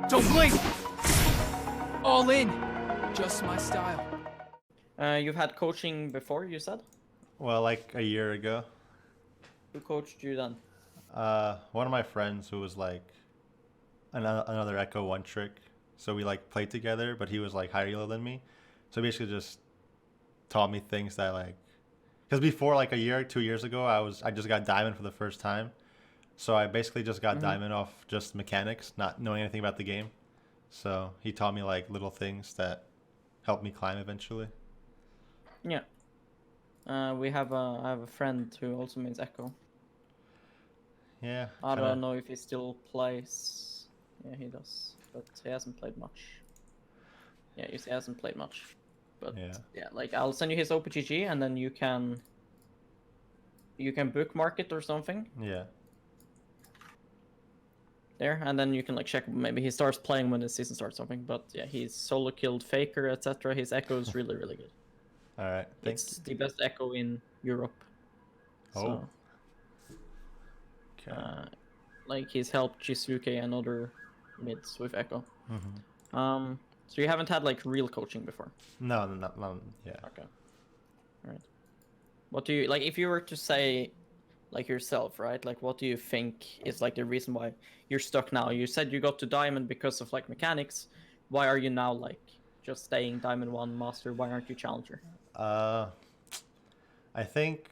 Don't blink! All in! Just my style. You've had coaching before, you said? Well, like a year ago. Who coached you then? One of my friends who was like another Ekko one trick. So we like played together, but he was like higher elo than me. So basically just taught me things that like, because before like a year, 2 years ago, I just got diamond for the first time. So I basically just got diamond off just mechanics, not knowing anything about the game. So he taught me like little things that helped me climb eventually. Yeah. I have a friend who also means Ekko. Yeah. I don't know if he still plays. Yeah, he does, but he hasn't played much. Yeah, he hasn't played much. But yeah, like I'll send you his OPGG, and then you can bookmark it or something. Yeah. There, and then you can like check, maybe he starts playing when the season starts, something. But yeah, he's solo killed Faker, etc. His Ekko is really good. All right. It's the best Ekko in Europe. Oh. So, Okay. like he's helped Jisuke and other mids with Ekko. Mm-hmm. So you haven't had like real coaching before? No, yeah. Okay. All right. What do you like if you were to say, like yourself, right? Like, what do you think is like the reason why you're stuck now? You said you got to diamond because of like mechanics. Why are you now like just staying diamond 1 master? Why aren't you challenger? I think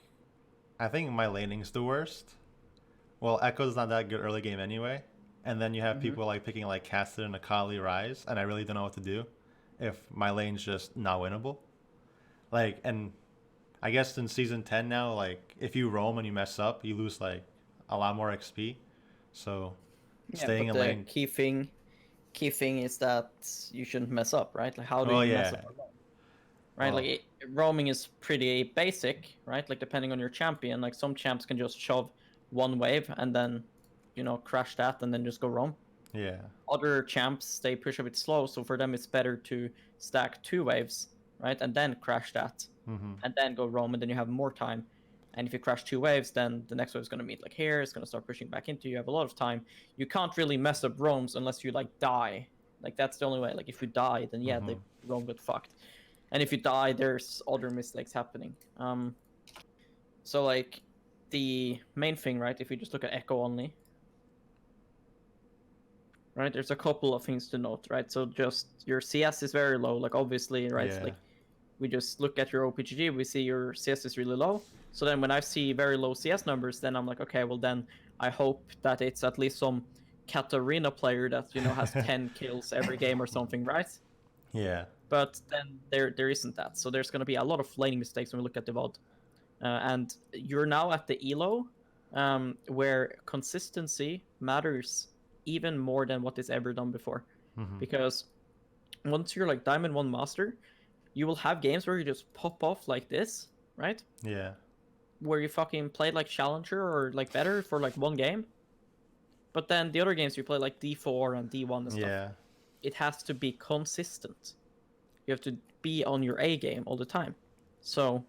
my laning's the worst. Well, Ekko's not that good early game anyway. And then you have people like picking like Caster and Akali Rise, and I really don't know what to do if my lane's just not winnable. Like, and I guess in season 10 now, like if you roam and you mess up, you lose like a lot more XP. So staying in lane. Key thing is that you shouldn't mess up, right? Like, how do you mess up? Right, like roaming is pretty basic, right? Like depending on your champion, like some champs can just shove one wave and then, you know, crash that and then just go roam. Yeah. Other champs, they push a bit slow, so for them it's better to stack 2 waves, right, and then crash that, and then go roam, and then you have more time. And if you crash 2 waves, then the next wave is going to meet like here, it's going to start pushing back into you. You have a lot of time. You can't really mess up roams unless you like die. Like that's the only way. Like if you die, then yeah, the roam got fucked. And if you die, there's other mistakes happening. So like the main thing, right, if you just look at Ekko only, right, there's a couple of things to note, right? So just your CS is very low, like obviously, right? Yeah. Like we just look at your OPGG, we see your CS is really low. So then when I see very low CS numbers, then I'm like, okay, well then I hope that it's at least some Katarina player that, you know, has 10 kills every game or something, right? Yeah. But then there isn't that. So there's going to be a lot of laning mistakes when we look at the VOD. And you're now at the elo where consistency matters even more than what is ever done before. Because once you're like Diamond 1 Master, you will have games where you just pop off like this, right? Yeah. Where you fucking play like Challenger or like better for like 1 game. But then the other games you play like D4 and D1 and stuff. Yeah. It has to be consistent. You have to be on your A game all the time. So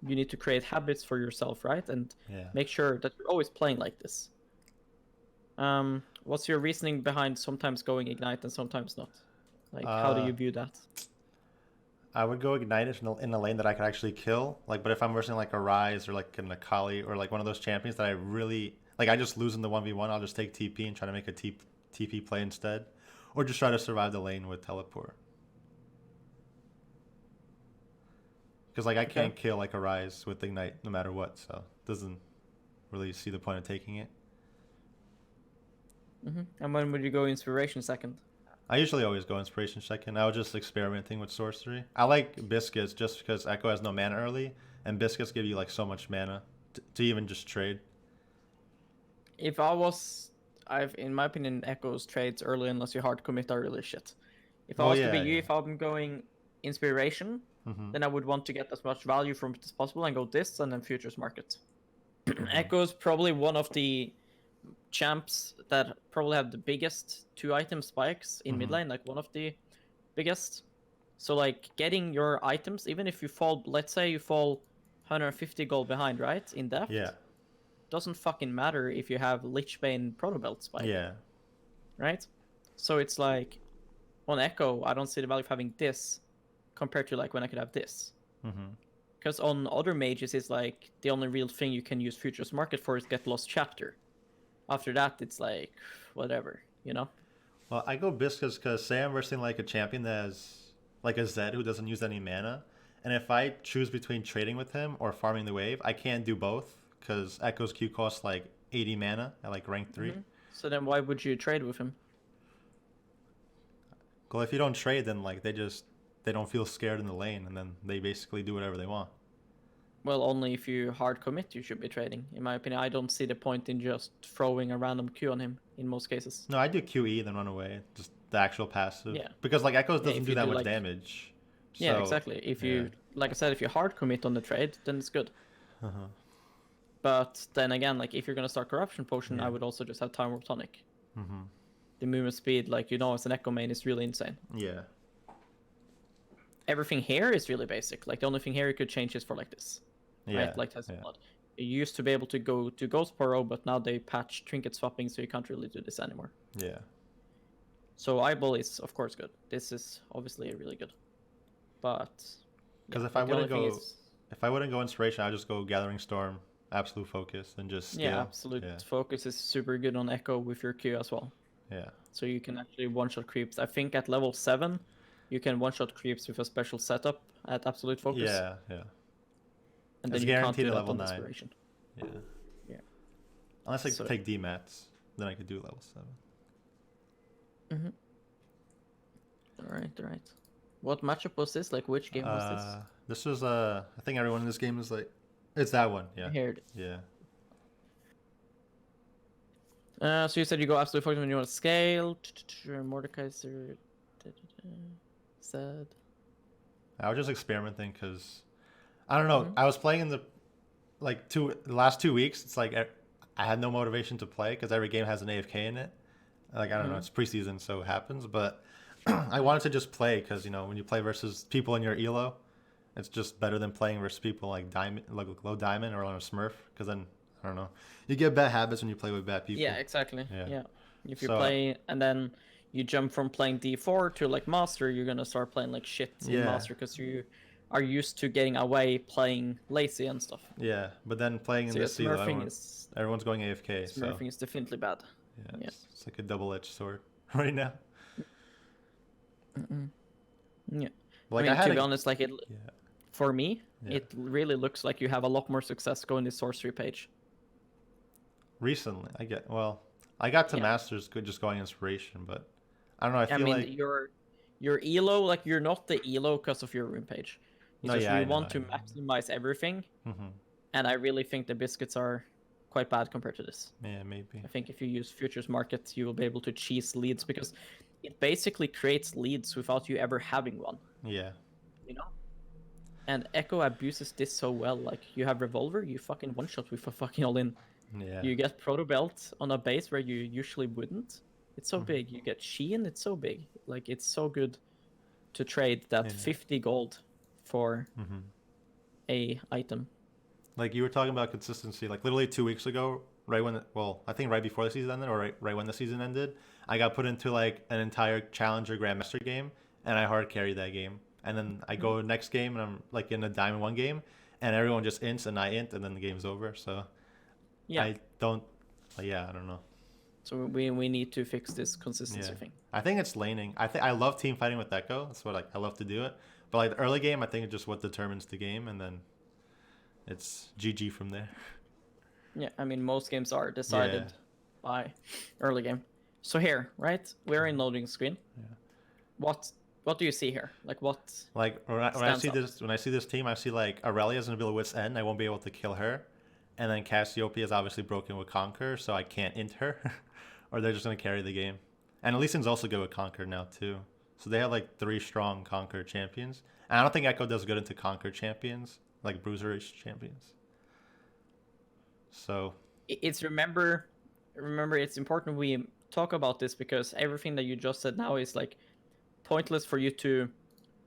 you need to create habits for yourself, right? And make sure that you're always playing like this. What's your reasoning behind sometimes going Ignite and sometimes not? Like, how do you view that? I would go Ignite in a lane that I could actually kill. Like, but if I'm versing like a Rise or like an Akali or like one of those champions that I really like, I just lose in the 1v1. I'll just take TP and try to make a TP play instead, or just try to survive the lane with teleport. Because like I can't kill like a Rise with Ignite no matter what, so doesn't really see the point of taking it. And when would you go Inspiration second? I usually always go Inspiration second. I was just experimenting with sorcery. I like Biscuits just because Ekko has no mana early, and Biscuits give you like so much mana to even just trade. If in my opinion, Ekko's trades early unless you hard commit are really shit. If I was to be you, if I'm going Inspiration, then I would want to get as much value from it as possible and go this and then Futures Market. Ekko's probably one of the champs that probably have the biggest 2-item spikes in mid lane, like one of the biggest. So like getting your items, even if you fall, let's say you fall 150 gold behind, right, in depth, doesn't fucking matter if you have Lichbane Protobelt spike. Yeah. Right? So it's like, on Ekko, I don't see the value of having this compared to like when I could have this. Because on other mages, it's like the only real thing you can use Futures Market for is Get Lost Chapter. After that, it's like, whatever, you know? Well, I go Biscuits because say I'm versing like a champion that has like a Zed who doesn't use any mana. And if I choose between trading with him or farming the wave, I can't do both because Ekko's Q costs like 80 mana at like rank 3. So then why would you trade with him? Well, if you don't trade, then like they don't feel scared in the lane, and then they basically do whatever they want. Well, only if you hard commit, you should be trading. In my opinion, I don't see the point in just throwing a random Q on him in most cases. No, I do QE then run away, just the actual passive. Yeah. Because like Ekko's doesn't if do you that do, much like- damage. Yeah, So, exactly. If yeah. you, like I said, if you hard commit on the trade, then it's good. But then again, like if you're gonna start Corruption Potion, I would also just have Time Warp Tonic. The movement speed, like as an Ekko main, is really insane. Yeah. Everything here is really basic. Like the only thing here you could change is for like this. Yeah. Right? Like Tesla Blood. You used to be able to go to Ghost Burrow, but now they patched Trinket Swapping, so you can't really do this anymore. Yeah. So Eyeball is of course good. This is obviously really good. But Because yeah, if I the only wouldn't thing go, if I wouldn't go Inspiration, I'd just go Gathering Storm, Absolute Focus, and just scale. yeah, Absolute Yeah. Focus is super good on Ekko with your Q as well. Yeah. So you can actually one-shot creeps. I think at level 7, you can one-shot creeps with a special setup at Absolute Focus. Yeah. Yeah. And It's then you can't guaranteed do at that level on 9. Inspiration. Yeah. Yeah. Unless I So- take DMATs, then I could do level 7. Alright. What matchup was this? Like which game was this? This was I think everyone in this game is like, it's that one. Yeah. Here. Yeah. So you said you go Absolute Focus when you want to scale. Mordekaiser. Sad. I was just experimenting because I don't know. Mm-hmm. I was playing in the last 2 weeks. It's like I had no motivation to play because every game has an AFK in it. Like I don't Mm-hmm. know, it's preseason, so it happens. But I wanted to just play because when you play versus people in your elo, it's just better than playing versus people like diamond, like low diamond or on a Smurf. Because then I don't know, you get bad habits when you play with bad people. Yeah, exactly. Yeah. Yeah. If you So- play and then you jump from playing D4 to like Master, you're gonna start playing like shit in Yeah. Master because you are used to getting away playing lazy and stuff. Yeah, but then playing in So yeah, this elo, smurfing everyone's going AFK. So smurfing is definitely bad. yeah, yeah. it's like a double-edged sword right now. Yeah. Like I mean, had to be a- honest, like yeah. for me, Yeah. it really looks like you have a lot more success going the sorcery page. Recently, I got to Yeah. Masters just going Inspiration, but I don't know. I I feel mean, like your elo, like you're not the elo because of your rune page. It's No, just yeah, you I know, want I to know. maximize everything, Mhm. and I really think the biscuits are quite bad compared to this. Yeah, maybe. I think if you use futures market, you will be able to cheese leads because it basically creates leads without you ever having one. Yeah. You know. And Ekko abuses this so well. Like you have revolver, you fucking one shot with a fucking all in. Yeah. You get proto belt on a base where you usually wouldn't. It's so big. You get Sheen, it's so big. Like it's so good to trade that Yeah. 50 gold for Mhm. a item. Like you were talking about consistency, like literally 2 weeks ago, right when I think right before the season ended, or right when the season ended, I got put into like an entire Challenger Grandmaster game, and I hard carried that game. And then I go next game, and I'm like in a Diamond 1 game, and everyone just ints, and I int, and then the game's over. So Yeah. I don't, I don't know. So we need to fix this consistency Yeah. thing. I think it's laning. I love team fighting with Ekko. That's what I love to do it. But like the early game, I think it's just what determines the game, and then it's GG from there. Yeah, I mean most games are decided Yeah. by early game. So here, right? We're in loading screen. Yeah. What do you see here? Like what? Like when I Stands see out. this team, I see like Aurelia's gonna be wit's end. I won't be able to kill her, and then Cassiopeia is obviously broken with Conquer, so I can't int her, or they're just gonna carry the game. And Elysian's also good with Conquer now too. So they have like 3 strong Conquer champions. And I don't think Ekko does good into Conquer champions, like bruiserish champions. So It's remember it's important we talk about this because everything that you just said now is like pointless for you to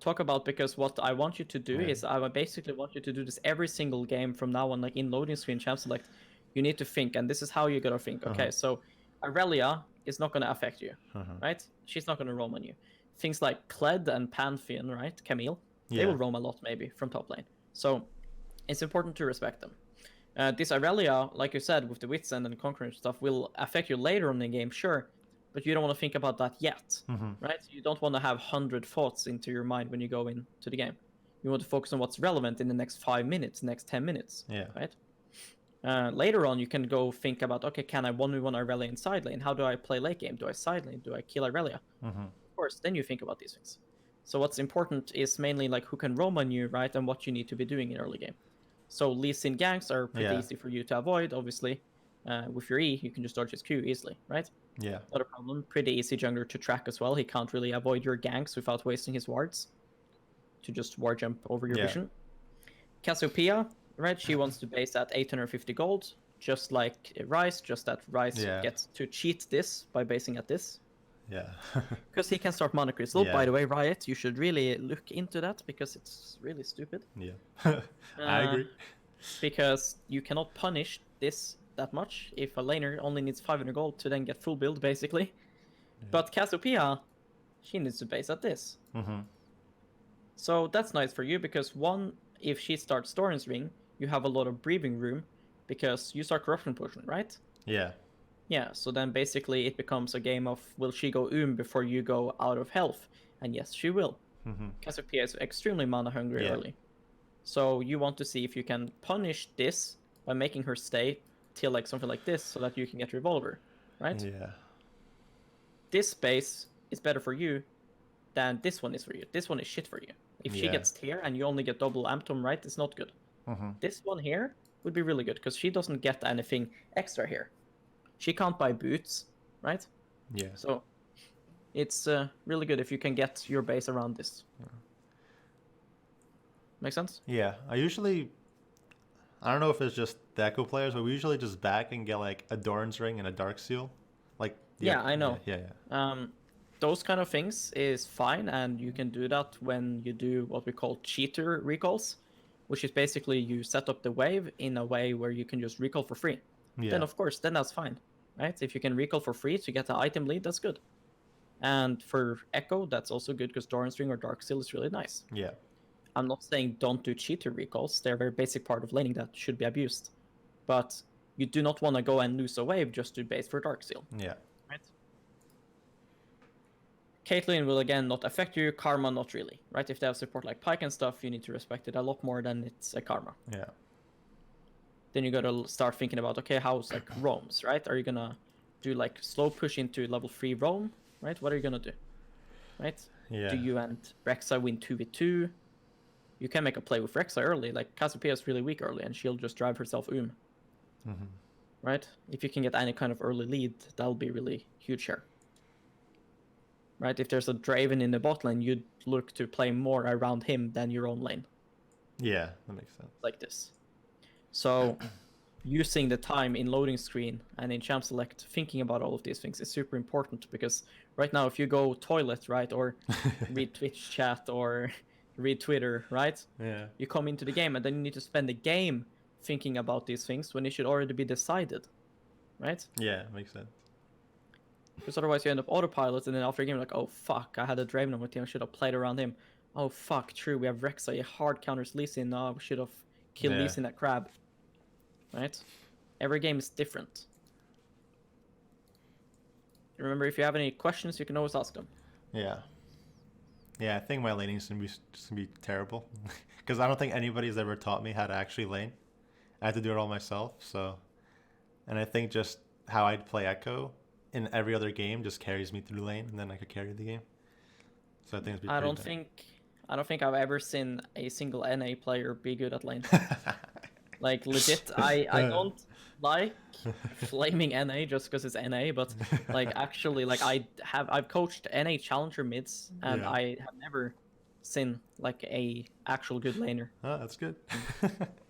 talk about because what I want you to do Right. is I basically want you to do this every single game from now on, like in loading screen champ select. You need to think, and this is how you gotta think. Okay, so Aurelia is not going to affect you, right? She's not going to roam on you. Things like Kled and Pantheon, right? Camille, they will roam a lot maybe from top lane. So it's important to respect them. This Irelia, like you said, with the Wits End and Conqueror stuff, will affect you later on in the game, sure, but you don't want to think about that yet, right? You don't want to have 100 thoughts into your mind when you go into the game. You want to focus on what's relevant in the next 5 minutes, next 10 minutes, right? Later on, you can go think about, okay, can I 1v1 Irelia in side lane? How do I play late game? Do I side lane? Do I kill Irelia? Of course, then you think about these things. So what's important is mainly like who can roam on you, right? And what you need to be doing in early game. So Lee Sin ganks are pretty easy for you to avoid, obviously. With your E, you can just dodge his Q easily, right? Yeah. Not a problem. Pretty easy jungler to track as well. He can't really avoid your ganks without wasting his wards to just ward jump over your vision. Cassiopeia, right? She wants to base at 850 gold, just like Ryze, just that Ryze gets to cheat this by basing at this. Yeah. Because he can start Mana Crystal. By the way, Riot, you should really look into that because it's really stupid. Yeah. I agree. Because you cannot punish this that much if a laner only needs 500 gold to then get full build, basically. But Cassiopeia, she needs to base at this. So that's nice for you because one, if she starts Doran's Ring, you have a lot of breathing room because you start Corruption Potion, right? Yeah. Yeah, so then basically it becomes a game of will she go before you go out of health? And yes, she will. Cassiopeia is extremely mana hungry early. So you want to see if you can punish this by making her stay till like something like this so that you can get Revolver, right? Yeah. This base is better for you than this one is for you. This one is shit for you. If she gets tier and you only get double Amptom, right, it's not good. This one here would be really good because she doesn't get anything extra here. She can't buy boots, right? Yeah. So it's really good if you can get your base around this. Make sense? Yeah. I don't know if it's just the Ekko players, but we usually just back and get like a Doran's Ring and a Dark Seal. Like I know. Yeah. Those kind of things is fine, and you can do that when you do what we call cheater recalls, which is basically you set up the wave in a way where you can just recall for free. Then of course, then that's fine, right? If you can recall for free to get the item lead, that's good. And for Ekko, that's also good because Doran's Ring or Dark Seal is really nice. Yeah. I'm not saying don't do cheater recalls. They're a very basic part of laning that should be abused. But you do not want to go and lose a wave just to base for Dark Seal. Yeah. Right? Caitlyn will again not affect you. Karma, not really. Right? If they have support like Pyke and stuff, you need to respect it a lot more than it's a Karma. Yeah. Then you gotta start thinking about, okay, how's like roams, right? Are you gonna do like slow push into level 3 roam? Right? What are you gonna do? Right? Yeah. Do you and Rexa win 2v2? You can make a play with Rexa early. Like Cassiopeia is really weak early and she'll just drive herself Right? If you can get any kind of early lead, that'll be really huge here. Right? If there's a Draven in the bot lane, you'd look to play more around him than your own lane. Yeah, that makes sense. Like this. So using the time in loading screen and in champ select, thinking about all of these things is super important because right now if you go toilet, right, or read Twitch chat or read Twitter, right? Yeah. You come into the game and then you need to spend the game thinking about these things when it should already be decided, right? Yeah, makes sense. Because otherwise you end up autopilot and then after a game you're like, oh fuck, I had a Draven on my team, I should have played around him. Oh fuck, true, we have Rexa, he hard counters Lee Sin, we should have killed Lee Sin that crab. Right? Every game is different. Remember, if you have any questions, you can always ask them. Yeah. Yeah, I think my laning is going to be terrible. Because I don't think anybody's ever taught me how to actually lane. I have to do it all myself, so... And I think just how I'd play Ekko in every other game just carries me through lane, and then I could carry the game. So I think it's I don't think I've ever seen a single NA player be good at lane. Like, legit, I don't like flaming NA just because it's NA, but like actually, like I've coached NA challenger mids and I have never seen like a actual good laner. Oh, that's good.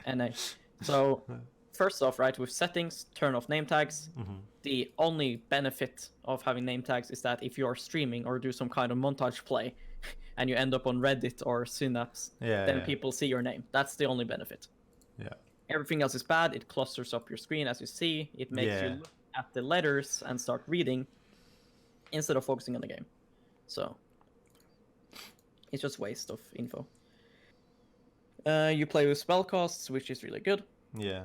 NA. So first off, right, with settings, turn off name tags. The only benefit of having name tags is that if you are streaming or do some kind of montage play and you end up on Reddit or Synapse, then people see your name. That's the only benefit. Yeah. Everything else is bad. It clusters up your screen as you see. It makes you look at the letters and start reading. instead of focusing on the game. So it's just waste of info. You play with spellcasts, which is really good. Yeah.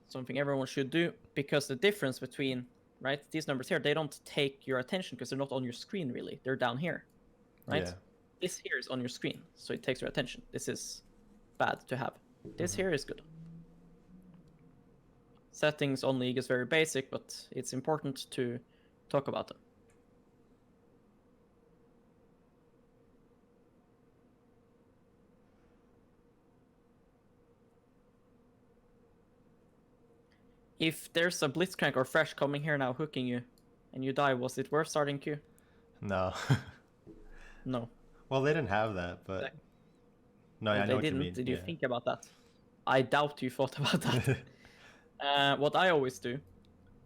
Something everyone should do, because the difference between, right, these numbers here, they don't take your attention because they're not on your screen really. They're down here, right? Yeah. This here is on your screen, so it takes your attention. This is bad to have. This here is good. Settings on League is very basic, but it's important to talk about them. If there's a Blitzcrank or Fresh coming here now hooking you, and you die, was it worth starting Q? No. No. Well, they didn't have that, but no, I know what you mean. Did you think about that? I doubt you thought about that. What I always do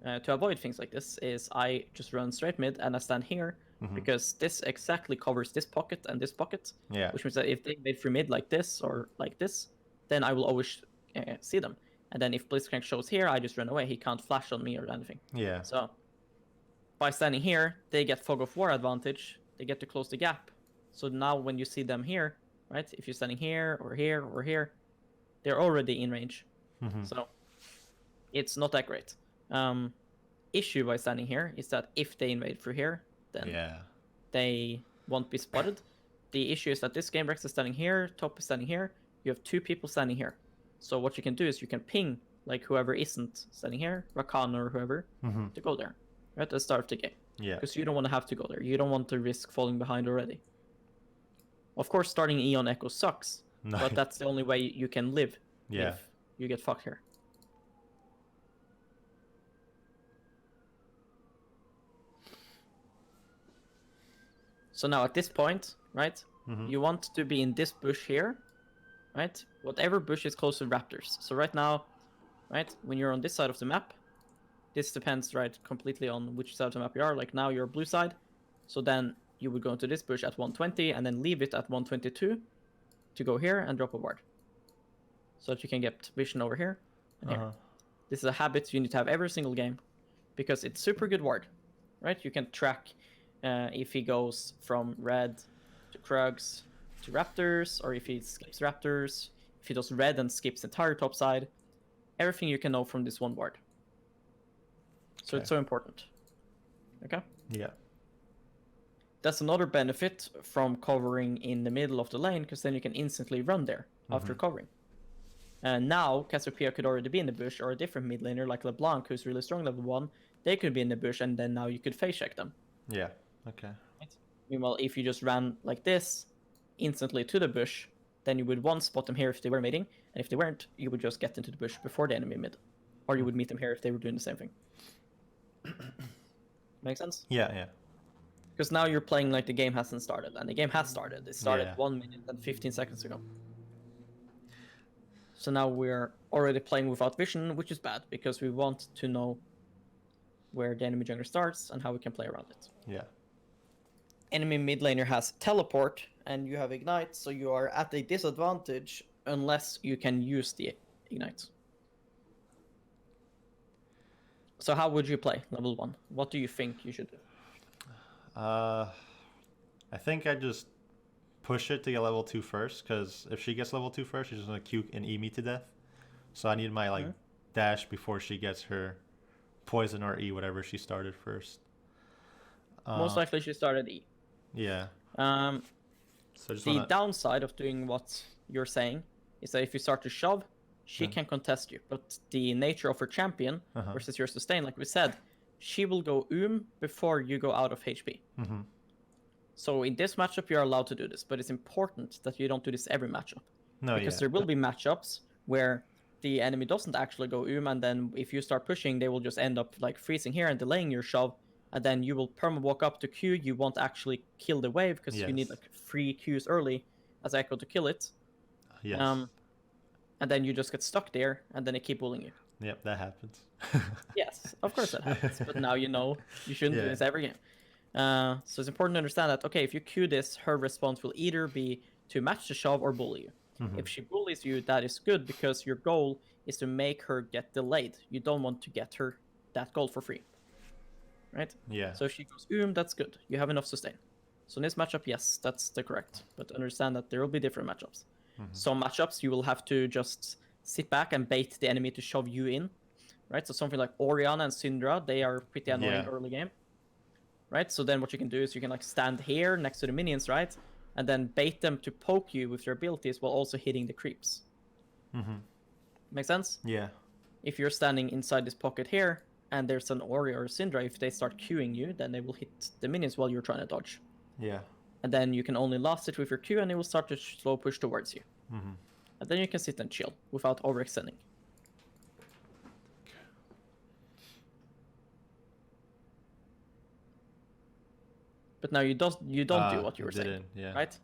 to avoid things like this is I just run straight mid and I stand here because this exactly covers this pocket and this pocket. Yeah. Which means that if they made through mid like this or like this, then I will always see them. And then if Blitzcrank shows here, I just run away. He can't flash on me or anything. Yeah. So by standing here, they get Fog of War advantage. They get to close the gap. So now when you see them here, right? If you're standing here or here or here, they're already in range. So it's not that great. Issue by standing here is that if they invade through here, then they won't be spotted. The issue is that this game Rex is standing here, Top is standing here. You have two people standing here. So what you can do is you can ping like whoever isn't standing here, Rakan or whoever, to go there, right? At the start of the game. Yeah. Because you don't want to have to go there. You don't want to risk falling behind already. Of course, starting E on Ekko sucks, but that's the only way you can live if you get fucked here. So now at this point, right, you want to be in this bush here, right? Whatever bush is close to raptors. So right now, right, when you're on this side of the map, this depends, right, completely on which side of the map you are. Like now you're blue side, so then you would go into this bush at 120 and then leave it at 122 to go here and drop a ward. So that you can get vision over here and here. This is a habit you need to have every single game because it's super good ward, right? You can track if he goes from red to Krugs to Raptors, or if he skips Raptors, if he does red and skips the entire top side. Everything you can know from this one ward. So it's so important. Okay? Yeah. That's another benefit from covering in the middle of the lane, because then you can instantly run there after covering. And now, Cassiopeia could already be in the bush, or a different mid laner like LeBlanc, who's really strong level 1, they could be in the bush, and then now you could phase check them. Yeah, okay. Right? Meanwhile, if you just ran like this, instantly to the bush, then you would one spot them here if they were mating, and if they weren't, you would just get into the bush before the enemy mid. Or you would meet them here if they were doing the same thing. Make sense? Yeah. Because now you're playing like the game hasn't started, and the game has started. It started 1 minute and 15 seconds ago. So now we're already playing without vision, which is bad, because we want to know where the enemy jungler starts and how we can play around it. Yeah. Enemy mid laner has teleport, and you have ignite, so you are at a disadvantage unless you can use the ignite. So how would you play level 1? What do you think you should do? I think I just push it to get level 2 first, because if she gets level 2 first, she's just gonna Q and E me to death. So I need my dash before she gets her poison or E, whatever she started first. Most likely she started E. Yeah. So the downside of doing what you're saying is that if you start to shove, she can contest you. But the nature of her champion versus your sustain, like we said, she will go before you go out of HP. So in this matchup, you're allowed to do this, but it's important that you don't do this every matchup. Because there will be matchups where the enemy doesn't actually go and then if you start pushing, they will just end up like freezing here and delaying your shove, and then you will perma walk up to Q. You won't actually kill the wave because you need like 3 Qs early as Ekko to kill it. Yes. And then you just get stuck there, and then they keep bullying you. Yep, that happens. Yes, of course that happens. But now you know you shouldn't do this every game. So it's important to understand that, okay, if you Q this, her response will either be to match the shove or bully you. If she bullies you, that is good, because your goal is to make her get delayed. You don't want to get her that gold for free. right? Yeah. So if she goes that's good. You have enough sustain. So in this matchup, yes, that's the correct. But understand that there will be different matchups. Some matchups you will have to just sit back and bait the enemy to shove you in, right? So something like Orianna and Syndra, they are pretty annoying early game, right? So then what you can do is you can like stand here next to the minions, right? And then bait them to poke you with their abilities while also hitting the creeps. Make sense? Yeah. If you're standing inside this pocket here and there's an Ori or a Syndra, if they start queuing you, then they will hit the minions while you're trying to dodge. Yeah. And then you can only last it with your Q and it will start to slow push towards you. And then you can sit and chill without overextending. But now you don't do what you were saying, right?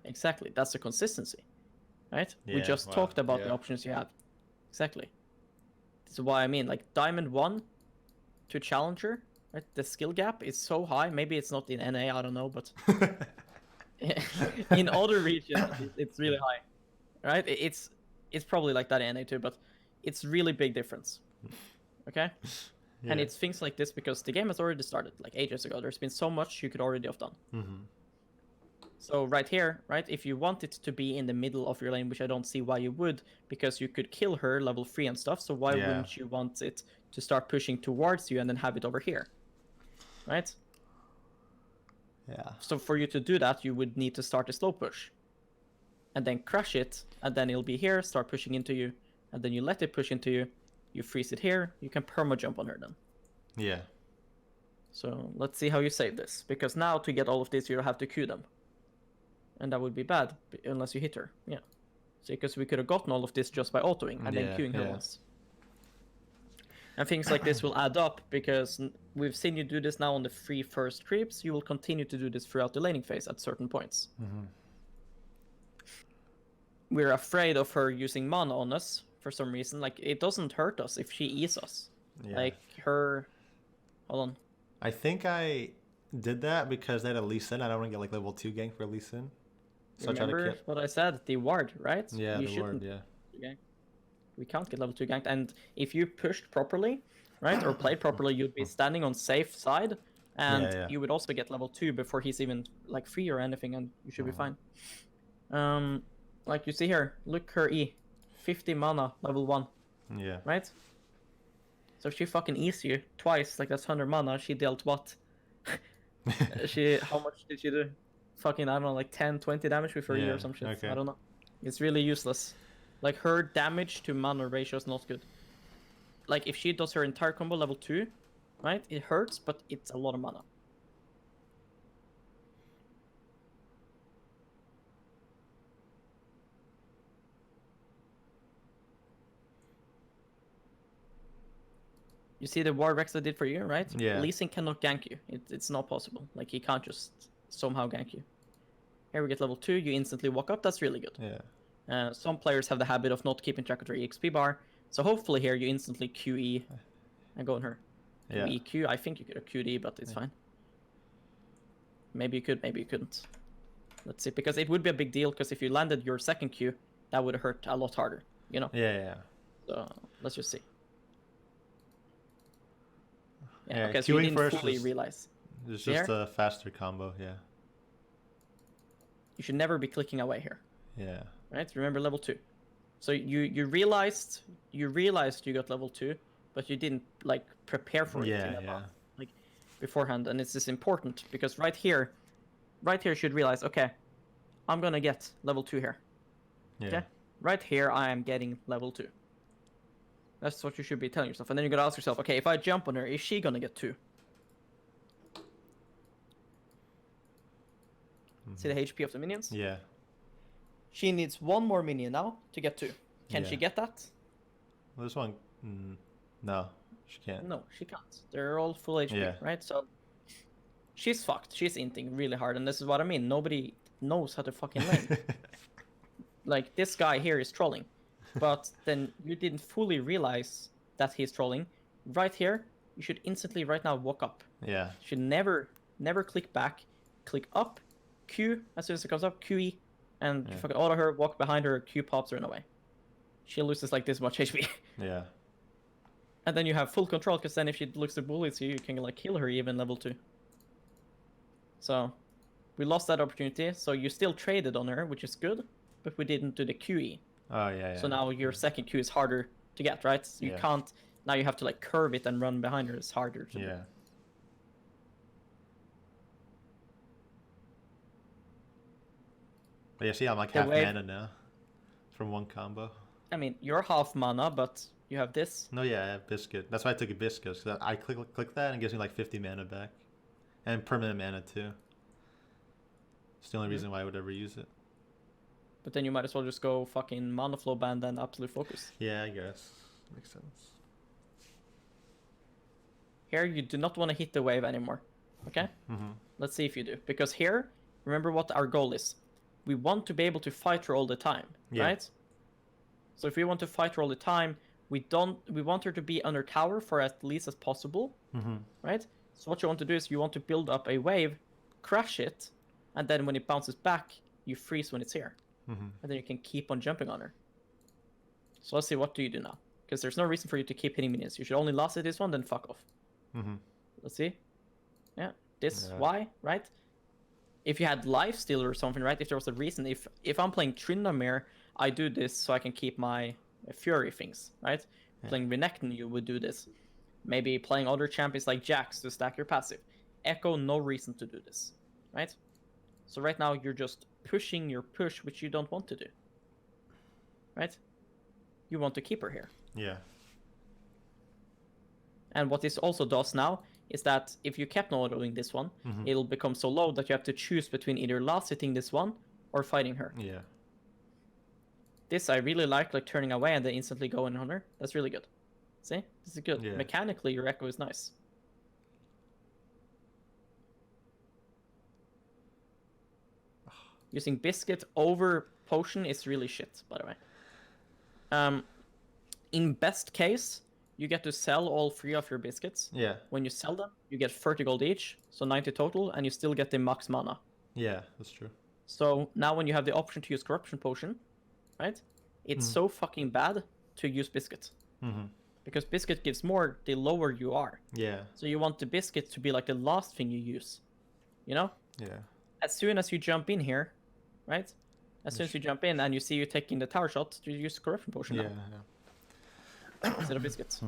Exactly. That's the consistency, right? We just talked about the options you have. Exactly. This is why I mean, like Diamond 1 to Challenger, right? The skill gap is so high. Maybe it's not in NA, I don't know, but in other regions, it's really high, right? It's probably like that in NA too, but it's really big difference, okay? And it's things like this because the game has already started like ages ago. There's been so much you could already have done. So right here, right, if you want it to be in the middle of your lane, which I don't see why you would, because you could kill her level 3 and stuff, so why wouldn't you want it to start pushing towards you and then have it over here, right? Yeah. So for you to do that, you would need to start a slow push. And then crash it, and then it'll be here, start pushing into you, and then you let it push into you, you freeze it here, you can perma jump on her then. Yeah. So let's see how you save this, because now to get all of this, you have to Q them. And that would be bad, unless you hit her, yeah. So because we could have gotten all of this just by autoing, and then Qing her once. And things like this will add up, because we've seen you do this now on the 3 first creeps, you will continue to do this throughout the laning phase at certain points. We're afraid of her using mana on us, for some reason. Like, it doesn't hurt us if she E's us. Like, her... Hold on. I think I did that because they had a Lee Sin. I don't want to get, like, level 2 gank for Lee Sin. So Remember what I said? The ward, right? Yeah, you the ward, gank. We can't get level 2 ganked. And if you pushed properly, right, or played properly, you'd be standing on safe side. And you would also get level 2 before he's even, like, free or anything, and you should be fine. Like you see here, look her E. 50 mana, level 1. Yeah. Right? So if she fucking E's you twice, like that's 100 mana, she dealt what? How much did she do? Fucking, I don't know, like 10, 20 damage with her E or some shit. Okay. I don't know. It's really useless. Like, her damage to mana ratio is not good. Like, if she does her entire combo level 2, right? It hurts, but it's a lot of mana. You see the war Rex I did for you, right? Yeah. Lee Sin cannot gank you. It's not possible. Like, he can't just somehow gank you. Here we get level 2, you instantly walk up, that's really good. Yeah. Some players have the habit of not keeping track of their EXP bar, so hopefully here you instantly QE and go on her. Yeah. EQ, I think you could have QD, but it's fine. Maybe you could, maybe you couldn't. Let's see, because it would be a big deal, because if you landed your second Q, that would hurt a lot harder, you know? Yeah. So, let's just see. Yeah, okay, so you queuing didn't first fully realize. It's just a faster combo, You should never be clicking away here. Yeah. Right? Remember level 2. So you realized you got level 2, but you didn't like prepare for it like beforehand, and it's just important because right here you should realize, okay, I'm gonna get level 2 here. Okay? Right here I am getting level 2. That's what you should be telling yourself. And then you gotta ask yourself, okay, if I jump on her, is she gonna get 2? See the HP of the minions? Yeah. She needs 1 more minion now to get 2. Can she get that? Well, this one, no, she can't. No, she can't. They're all full HP, right? So she's fucked. She's inting really hard, and this is what I mean. Nobody knows how to fucking lane. Like, this guy here is trolling, but then you didn't fully realize that he's trolling. Right here, you should instantly right now walk up. Yeah. You should never click back. Click up, Q as soon as it comes up, QE, and fucking auto her, walk behind her, Q pops her in a way. She loses like this much HP. Yeah. And then you have full control, because then if she looks to bullets you, you can like kill her even level 2. So, we lost that opportunity. So you still traded on her, which is good, but we didn't do the QE. Oh yeah. So now your second Q is harder to get, right? So you can't. Now you have to like curve it and run behind her. It's harder to do. But you see, I'm like half mana now from one combo. I mean, you're half mana, but you have this. No, yeah, I have Biscuit. That's why I took a Biscuit. Because I click that and it gives me like 50 mana back. And permanent mana too. It's the only reason why I would ever use it. But then you might as well just go fucking mana flow band and absolute focus. Yeah, I guess. Makes sense. Here, you do not want to hit the wave anymore. Okay? Let's see if you do. Because here, remember what our goal is. We want to be able to fight her all the time, right? So if we want to fight her all the time, we want her to be under tower for at least as possible, right? So what you want to do is you want to build up a wave, crash it, and then when it bounces back, you freeze when it's here. And then you can keep on jumping on her. So let's see, what do you do now? Because there's no reason for you to keep hitting minions. You should only last at this one, then fuck off. Let's see. Yeah, this, why, right? If you had life steal or something, right? If there was a reason, if I'm playing Tryndamere, I do this so I can keep my Fury things, right? Playing Renekton, you would do this. Maybe playing other champions like Jax to stack your passive. Ekko, no reason to do this, right? So right now you're just pushing your push, which you don't want to do, right? You want to keep her here. Yeah. And what this also does now is that if you kept not doing this one, it'll become so low that you have to choose between either last hitting this one or fighting her. Yeah. This I really like turning away and then instantly going on her. That's really good. See? This is good. Yeah. Mechanically, your Ekko is nice. Using Biscuit over Potion is really shit, by the way. In best case, you get to sell all 3 of your biscuits. Yeah. When you sell them, you get 30 gold each, so 90 total, and you still get the max mana. Yeah, that's true. So now when you have the option to use Corruption Potion, right? It's so fucking bad to use Biscuit. Because Biscuit gives more the lower you are. Yeah. So you want the Biscuit to be like the last thing you use. You know? Yeah. As soon as you jump in here, right? As soon as you jump in and you see you taking the tower shot, you use Corruption Potion now. Instead of Biscuits.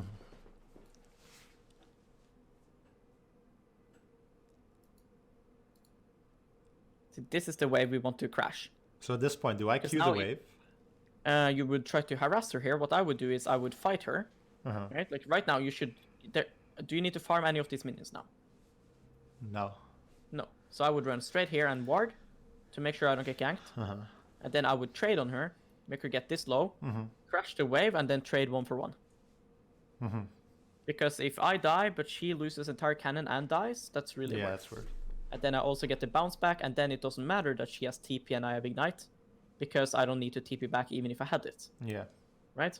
See, this is the wave we want to crash. So at this point, do I queue the wave? You would try to harass her here. What I would do is I would fight her. Right? Like right now, you should. Do you need to farm any of these minions now? No. No. So I would run straight here and ward to make sure I don't get ganked. And then I would trade on her, make her get this low, crash the wave, and then trade 1 for 1. Because if I die, but she loses entire cannon and dies, that's really weird. That's weird. And then I also get the bounce back, and then it doesn't matter that she has TP and I have Ignite, because I don't need to TP back even if I had it. Yeah. Right?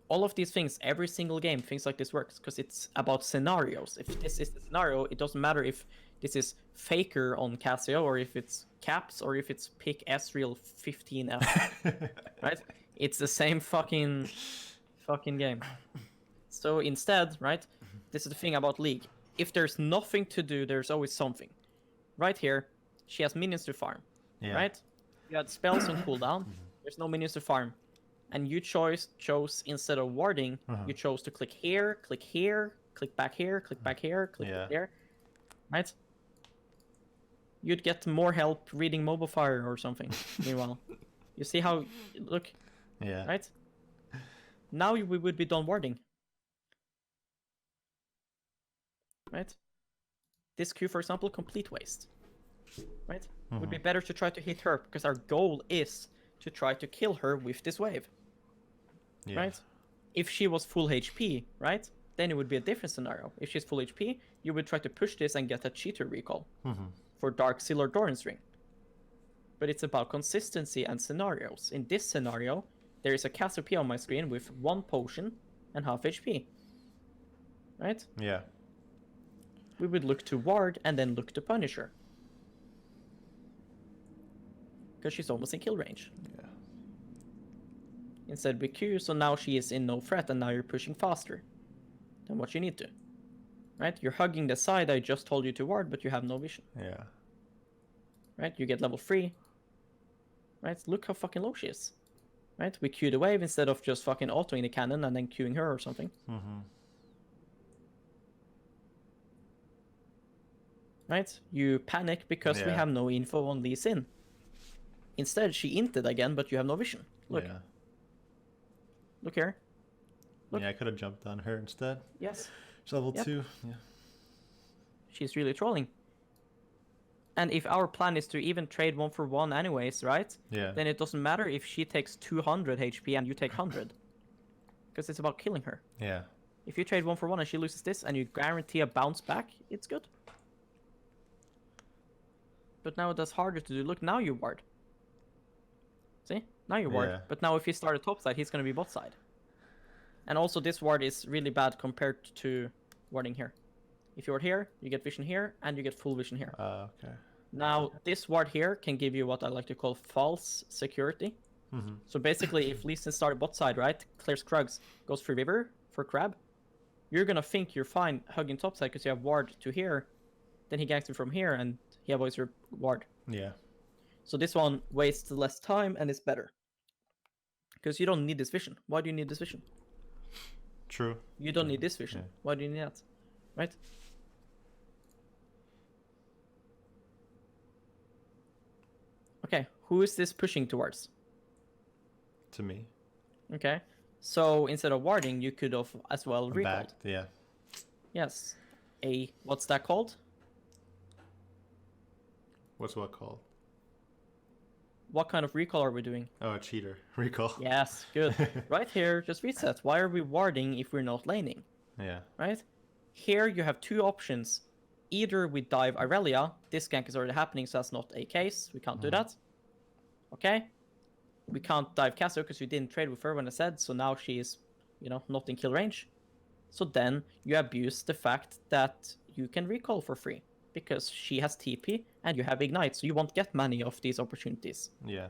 All of these things, every single game, things like this works, because it's about scenarios. If this is the scenario, it doesn't matter if this is Faker on Casio, or if it's Caps, or if it's pick Ezreal 15F. Right? It's the same fucking game. So instead, right, this is the thing about League. If there's nothing to do, there's always something. Right here, she has minions to farm. Right? You had spells on cooldown. There's no minions to farm. And you chose instead of warding, you chose to click here, click back here, click back here, click there. Right? You'd get more help reading Mobile Fire or something. Meanwhile, you see how look. Yeah. Right? Now we would be done warding. Right? This Q, for example, complete waste. Right? It would be better to try to hit her, because our goal is to try to kill her with this wave. Right? If she was full HP, right? Then it would be a different scenario. If she's full HP, you would try to push this and get a cheater recall for Dark Seal or Doran's Ring. But it's about consistency and scenarios. In this scenario, there is a Cassiopeia on my screen with 1 potion and half HP. Right? Yeah. We would look to ward and then look to punish her. Because she's almost in kill range. Yeah. instead we Q, so now she is in no threat, and now you're pushing faster than what you need to. Right? You're hugging the side I just told you to ward, but you have no vision. Yeah. Right? You get level 3. Right? Look how fucking low she is. Right? We Q the wave instead of just fucking autoing the cannon and then queuing her or something. Mm-hmm. Right? You panic because we Yeah. have no info on Lee Sin. Instead, she inted again, but you have no vision. Look. Yeah. Look here. Look. Yeah, I could have jumped on her instead. Yes. She's level Yep. 2. Yeah. She's really trolling. And if our plan is to even trade 1-for-1 anyways, right? Yeah. Then it doesn't matter if she takes 200 HP and you take 100. Because it's about killing her. Yeah. If you trade 1-for-1 and she loses this and you guarantee a bounce back, it's good. But now that's harder to do. Look, now you ward. See? Now you ward. Yeah. But now if he started top side, he's going to be bot side. And also this ward is really bad compared to warding here. If you ward here, you get vision here, and you get full vision here. Okay. Now, this ward here can give you what I like to call false security. Mm-hmm. So basically, if Lee Sin started bot side, right, clears Krugs, goes for river, for crab, you're going to think you're fine hugging top side because you have ward to here. Then he ganks you from here, and he avoids your ward. Yeah. So this one wastes less time and is better. Because you don't need this vision. Why do you need this vision? True. You don't need this vision. Yeah. Why do you need that? Right? Okay, who is this pushing towards? To me. Okay, so instead of warding, you could have as well I'm recalled. backed. Yeah. Yes. What's that called? What's what called? What kind of recall are we doing? Oh, a cheater. Recall. Yes, good. Right here, just reset. Why are we warding if we're not laning? Yeah. Right? Here you have two options. Either we dive Irelia. This gank is already happening, so that's not a case. We can't do that. Okay? We can't dive Casio because we didn't trade with her when I said, so now she is, not in kill range. So then you abuse the fact that you can recall for free because she has TP and you have Ignite, so you won't get many of these opportunities. Yeah.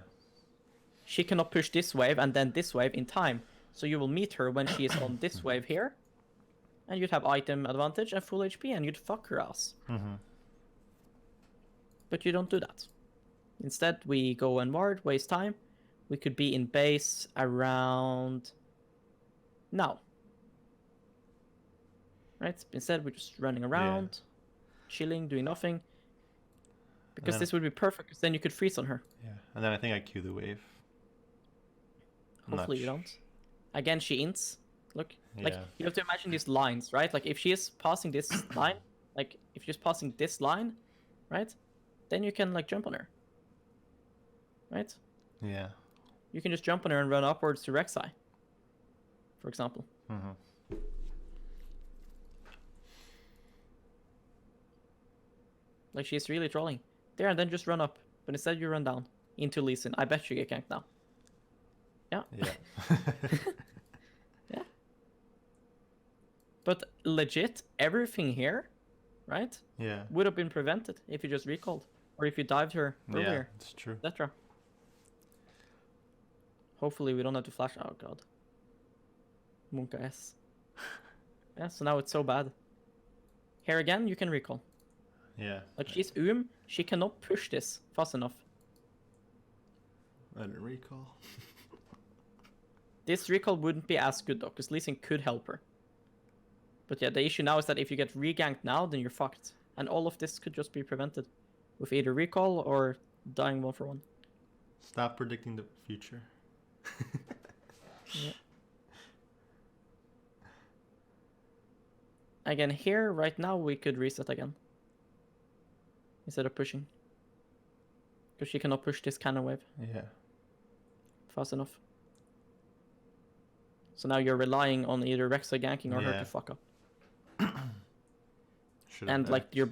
She cannot push this wave and then this wave in time, so you will meet her when she is on this wave here, and you'd have item advantage and full HP, and you'd fuck her ass. Mm-hmm. But you don't do that. Instead, we go and ward, waste time. We could be in base around now. Right? Instead, we're just running around, chilling, doing nothing. Because this would be perfect, because then you could freeze on her. Yeah. And then I think I Q the wave. Hopefully you don't. Again, she ints. Look, like, Yeah. you have to imagine these lines, right? Like, if she is passing this line, like, if she's passing this line, right? Then you can, like, jump on her. Right? Yeah. You can just jump on her and run upwards to Rek'Sai, for example. Mm-hmm. Like, she's really trolling. There, and then just run up. But instead you run down into Lee Sin. I bet you get ganked now. Yeah. Yeah. Yeah. But legit, everything here, right, Yeah. would have been prevented if you just recalled. Or if you dived her Yeah. earlier, It's true. etc. Hopefully we don't have to flash. Oh god. Munka S. Yeah, so now it's so bad. Here again, you can recall. Yeah. Like, she's she cannot push this fast enough. I didn't recall. This recall wouldn't be as good though, because Lee Sin could help her. But yeah, the issue now is that if you get reganked now, then you're fucked. And all of this could just be prevented with either recall or dying 1-for-1. Stop predicting the future. Yeah. Again, here, right now, we could reset again. Instead of pushing. Because she cannot push this cannon wave Yeah. fast enough. So now you're relying on either Rek'Sai ganking or her Yeah. to fuck up. Should've And like backed. your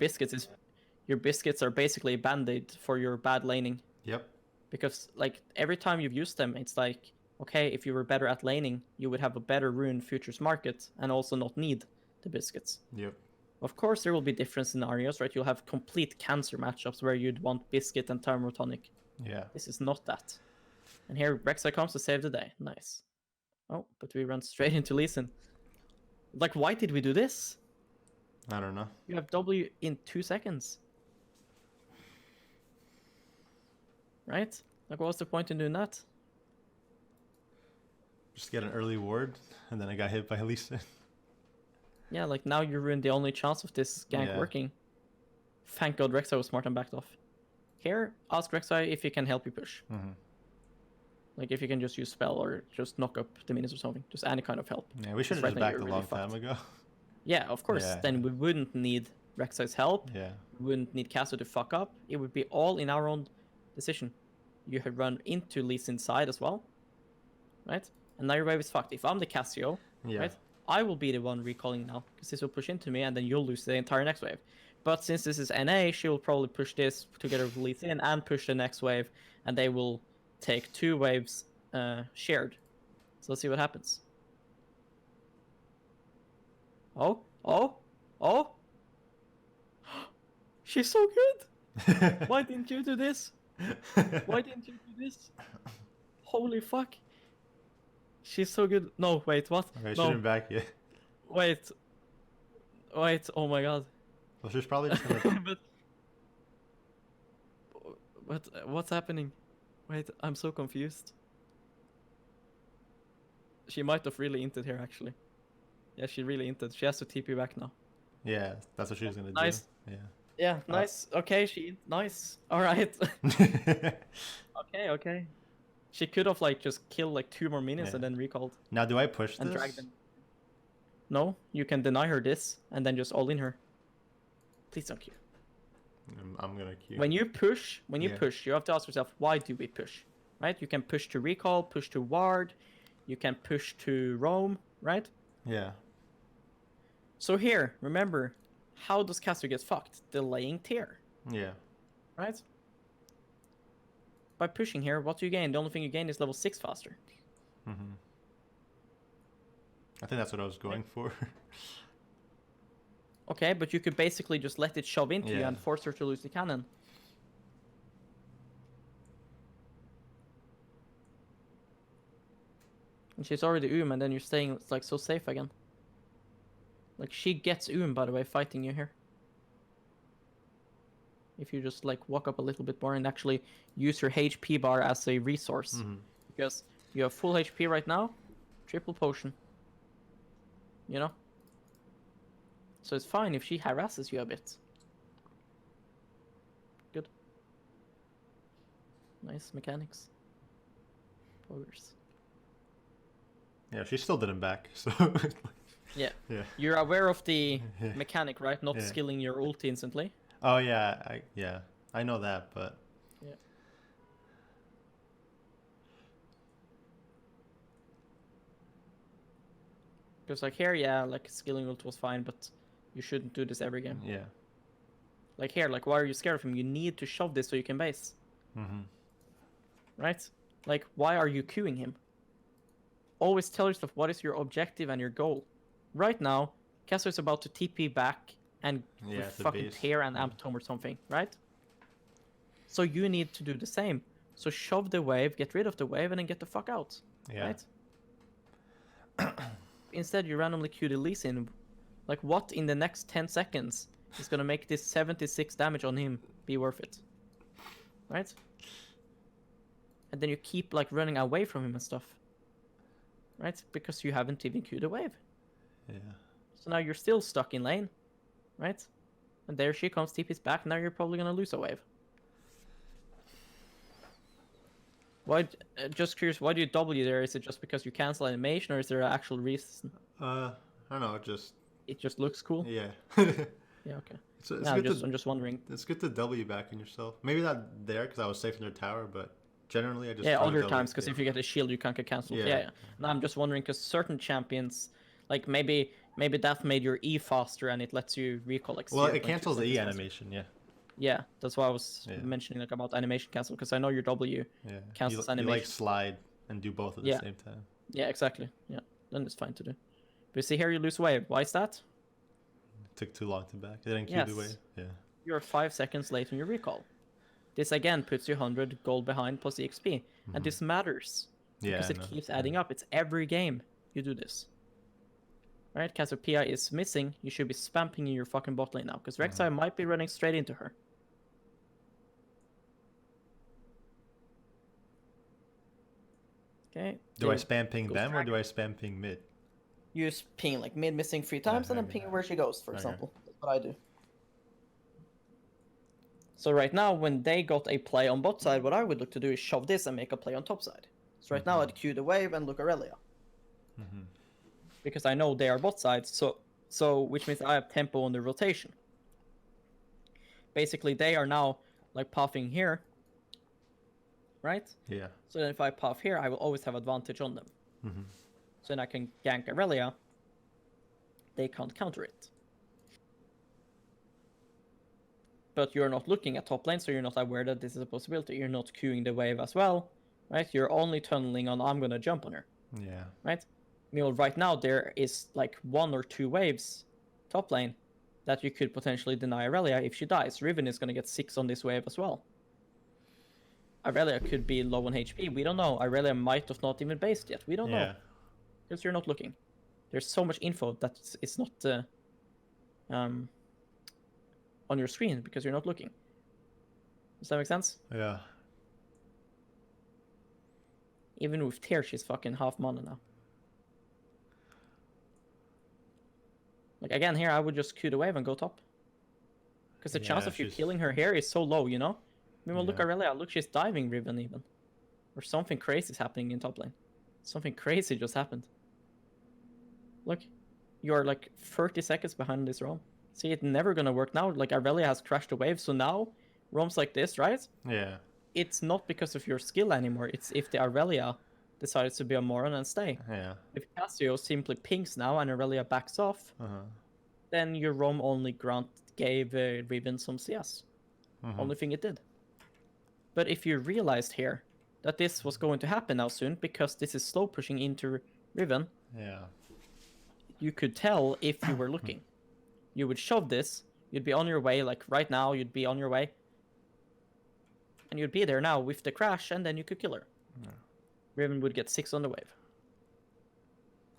biscuits are basically a band-aid for your bad laning. Yep. Because like every time you've used them, it's like, okay, if you were better at laning, you would have a better Rune futures market and also not need the biscuits. Yep. Of course, there will be different scenarios, right? You'll have complete cancer matchups where you'd want biscuit and thermotonic. Yeah. This is not that. And here Rek'Sai comes to save the day. Nice. Oh, but we run straight into Lee Sin. Like, why did we do this? I don't know. You have W in 2 seconds. Right? Like, what was the point in doing that? Just get an early ward, and then I got hit by Lisa. Yeah, like, now you ruined the only chance of this gank Yeah. working. Thank God Rek'Sai was smart and backed off. Here, ask Rek'Sai if he can help you push. Mm-hmm. Like, if you can just use spell or just knock up the minions or something. Just any kind of help. Yeah, we should have Right just now backed you're a really long time fucked. ago. Yeah, of course. Yeah. Then we wouldn't need Rek'Sai's help. Yeah. We wouldn't need Casso to fuck up. It would be all in our own decision. You had run into Lee Sin's side as well. Right? And now your wave is fucked. If I'm the Cassio, Yeah. right? I will be the one recalling now. Because this will push into me and then you'll lose the entire next wave. But since this is NA, she will probably push this together with Lee Sin and push the next wave. And they will take 2 waves shared. So let's see what happens. Oh, oh, oh. She's so good. Why didn't you do this? Why didn't you do this? Holy fuck. She's so good. No, wait, what? Okay, I No, shouldn't back yet. wait. Wait, oh my god. Well, she's probably just gonna... but what's happening? Wait, I'm so confused. She might have really inted here actually. Yeah, she really inted. She has to TP back now. Yeah, that's what she was gonna Nice. do. Yeah, nice. Okay, nice. Alright. Yeah. Okay. She could have like just killed like 2 more minions Yeah. and then recalled Now, do I push and this? drag them. No, you can deny her this and then just all in her. Please don't queue. I'm gonna queue. When you push, Yeah. you have to ask yourself, why do we push? Right? You can push to recall, push to ward, you can push to roam, right? Yeah. So here, remember, how does Caster get fucked? Delaying tier, Yeah. right? By pushing here, what do you gain? The only thing you gain is level 6 faster. Mm-hmm. I think that's what I was going for. Okay, but you could basically just let it shove into you Yeah. and force her to lose the cannon. And she's already and then you're staying like so safe again. Like she gets by the way, fighting you here. If you just like walk up a little bit more and actually use your HP bar as a resource. Mm-hmm. Because you have full HP right now, triple potion. You know? So it's fine if she harasses you a bit. Good. Nice mechanics. Poggers. Yeah, she still didn't back, so... Yeah. Yeah. You're aware of the Yeah. mechanic, right? Not Yeah. skilling your ulti instantly. Oh, yeah, I know that, but... Yeah. Because like here, yeah, like skilling ult was fine, but you shouldn't do this every game. Yeah. Like here, like why are you scared of him? You need to shove this so you can base. Mm-hmm. Right? Like why are you queuing him? Always tell yourself what is your objective and your goal. Right now, Casso is about to TP back and Yeah, it's a fucking base. tear an amp tome or something, right? So you need to do the same. So shove the wave, get rid of the wave, and then get the fuck out. Yeah. Right? Instead, you randomly queue the Lee Sin. Like, what in the next 10 seconds is gonna make this 76 damage on him be worth it? Right? And then you keep, like, running away from him and stuff. Right? Because you haven't even queued a wave. Yeah. So now you're still stuck in lane. Right? And there she comes, TP's back, now you're probably gonna lose a wave. Why? Just curious, why do you W there? Is it just because you cancel animation, or is there an actual reason? I don't know, It just looks cool? yeah. Yeah, okay. It's Yeah, good I'm just wondering. It's good to W back on yourself. Maybe not there because I was safe in their tower, but generally I just Yeah, try to other W, times, because yeah. if you get a shield, you can't get cancelled. Yeah. Yeah. No, I'm just wondering, because certain champions, like maybe that made your E faster and it lets you recall like Well, 0.2 it cancels the E seconds faster. animation, yeah. Yeah, that's why I was Yeah. mentioning like about animation cancel, because I know your W. Yeah. Cancels you like animation. slide and do both at the Yeah. same time. Yeah, exactly. Yeah, then it's fine to do. But you see here, you lose wave. Why is that? It took too long to back. It didn't Yes. queue the wave. Yeah. You're 5 seconds late on your recall. This again puts you 100 gold behind plus EXP. And this matters. Yeah, because it no, keeps yeah. adding up. It's every game you do this. Right? Cassiopeia is missing. You should be spamming in your fucking bot lane now, because Rek'Sai might be running straight into her. Okay. Do I spam ping goes them or track. do I spam ping mid? You just ping like mid missing 3 times and then Okay. ping where she goes, for Okay. example. That's what I do. So right now, when they got a play on bot side, what I would look to do is shove this and make a play on top side. So right now I'd queue the wave and look Aurelia. Because I know they are bot sides, so which means I have tempo on the rotation. Basically, they are now like puffing here, right? Yeah. So then if I puff here, I will always have advantage on them. So then I can gank Aurelia. They can't counter it. But you're not looking at top lane, so you're not aware that this is a possibility. You're not queuing the wave as well, right? You're only tunneling on, I'm gonna jump on her. Yeah. Right? Meanwhile, right now there is like 1 or 2 waves top lane that you could potentially deny Aurelia if she dies. Riven is gonna get 6 on this wave as well. Aurelia could be low on HP. We don't know. Aurelia might have not even based yet. We don't know. Because you're not looking. There's so much info that it's not on your screen because you're not looking. Does that make sense? Yeah. Even with Tear, she's fucking half mana now. Like, again, here, I would just queue the wave and go top. Because the chance of you killing her here is so low, you know? Meanwhile, look Aurelia. Look, she's diving Riven even. Or something crazy is happening in top lane. Something crazy just happened. Look. You're like 30 seconds behind this roam. See, it's never gonna work now. Like, Aurelia has crashed the wave, so now, roams like this, right? Yeah. It's not because of your skill anymore. It's if the Aurelia decides to be a moron and stay. Yeah. If Cassio simply pings now and Aurelia backs off, then your roam only gave Riven some CS. Only thing it did. But if you realized here that this was going to happen now soon, because this is slow pushing into Riven, you could tell if you were looking. You would shove this, you'd be on your way, like right now, you'd be on your way. And you'd be there now with the crash, and then you could kill her. Riven would get 6 on the wave.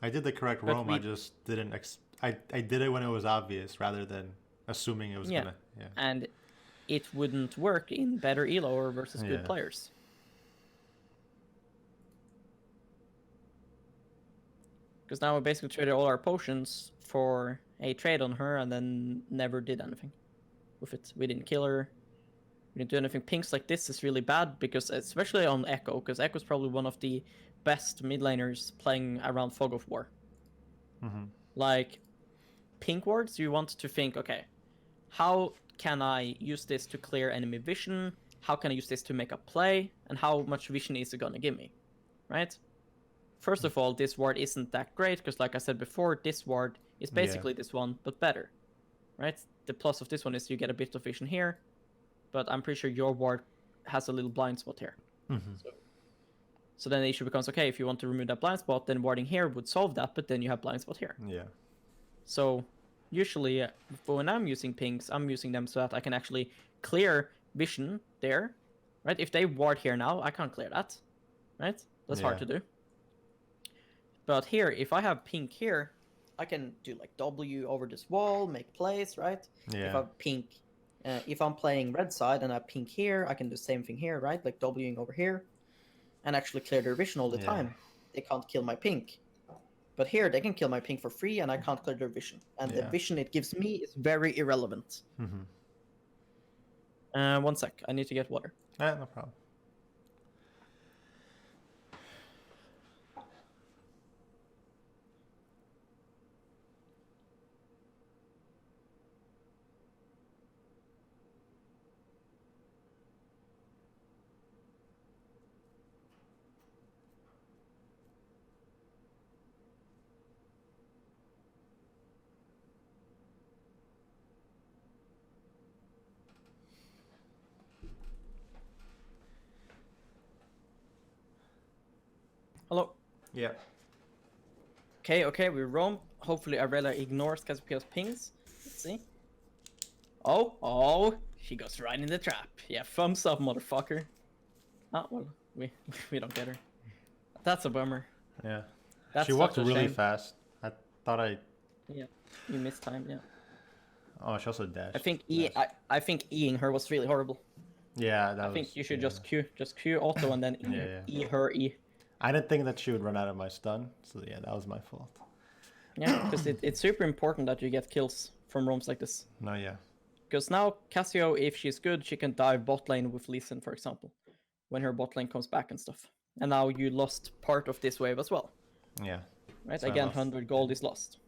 I did the correct roam, I just didn't... I did it when it was obvious, rather than assuming it was gonna... Yeah. And it wouldn't work in better elo or versus good players. Because now we basically traded all our potions for a trade on her and then never did anything with it. We didn't kill her. We didn't do anything. Pinks like this is really bad because, especially on Ekko, because Ekko's probably one of the best mid laners playing around Fog of War. Like, pink wards, you want to think, okay, how can I use this to clear enemy vision? How can I use this to make a play? And how much vision is it gonna give me? Right? First of all, this ward isn't that great, because like I said before, this ward is basically this one, but better. Right? The plus of this one is you get a bit of vision here, but I'm pretty sure your ward has a little blind spot here. So then the issue becomes, okay, if you want to remove that blind spot, then warding here would solve that, but then you have blind spot here. Yeah. So usually when I'm using pings, I'm using them so that I can actually clear vision there. Right? If they ward here now, I can't clear that. Right? That's hard to do. But here, if I have pink here, I can do like W over this wall, make plays, right? Yeah. If I have pink, if I'm playing red side and I have pink here, I can do the same thing here, right? Like Wing over here, and actually clear their vision all the time. They can't kill my pink. But here, they can kill my pink for free, and I can't clear their vision. And the vision it gives me is very irrelevant. 1 sec, I need to get water. No problem. Hello. Yeah. Okay, we roam. Hopefully Aurelia ignores Cassiopeia's pings. Let's see. Oh, she goes right in the trap. Yeah, thumbs up, motherfucker. Oh, well, we don't get her. That's a bummer. Yeah. That's She walked such a really shame. fast. I thought I. Yeah, you missed time. Yeah. Oh, she also dashed. I think Nice. I think Eing her was really horrible. Yeah, that I was. think you should yeah. just Q auto and then Yeah, E her E. I didn't think that she would run out of my stun, so yeah, that was my fault. Yeah, because it's super important that you get kills from roams like this. No, yeah. Because now Cassio, if she's good, she can dive bot lane with Lee Sin, for example, when her bot lane comes back and stuff. And now you lost part of this wave as well. Yeah. Right? So I Again, lost. 100 gold is lost.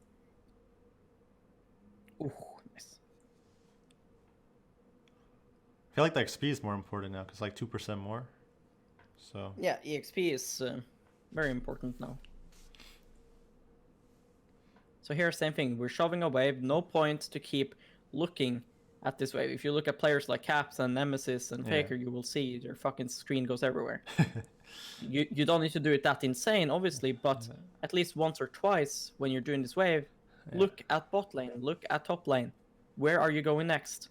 Ooh, nice. I feel like the XP is more important now, because like 2% more. So. Yeah, EXP is very important now. So here, same thing. We're shoving a wave. No point to keep looking at this wave. If you look at players like Caps and Nemesis and Faker, you will see their fucking screen goes everywhere. you don't need to do it that insane, obviously, but at least once or twice when you're doing this wave, look at bot lane, look at top lane. Where are you going next?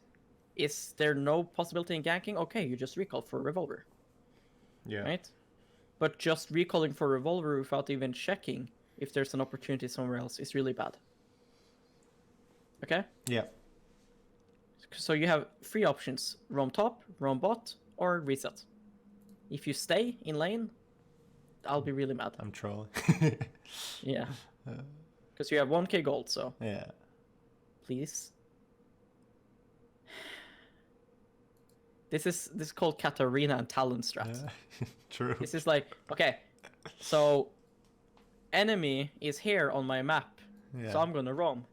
Is there no possibility in ganking? Okay, you just recall for Revolver. Yeah. Right? But just recalling for Revolver without even checking if there's an opportunity somewhere else is really bad. Okay? Yeah. So you have three options: roam top, roam bot, or reset. If you stay in lane, I'll be really mad. I'm trolling. Yeah. Because you have 1k gold, so Yeah. please. This is called Katarina and Talon strat. Yeah. True. This is like, okay, so enemy is here on my map, so I'm gonna roam.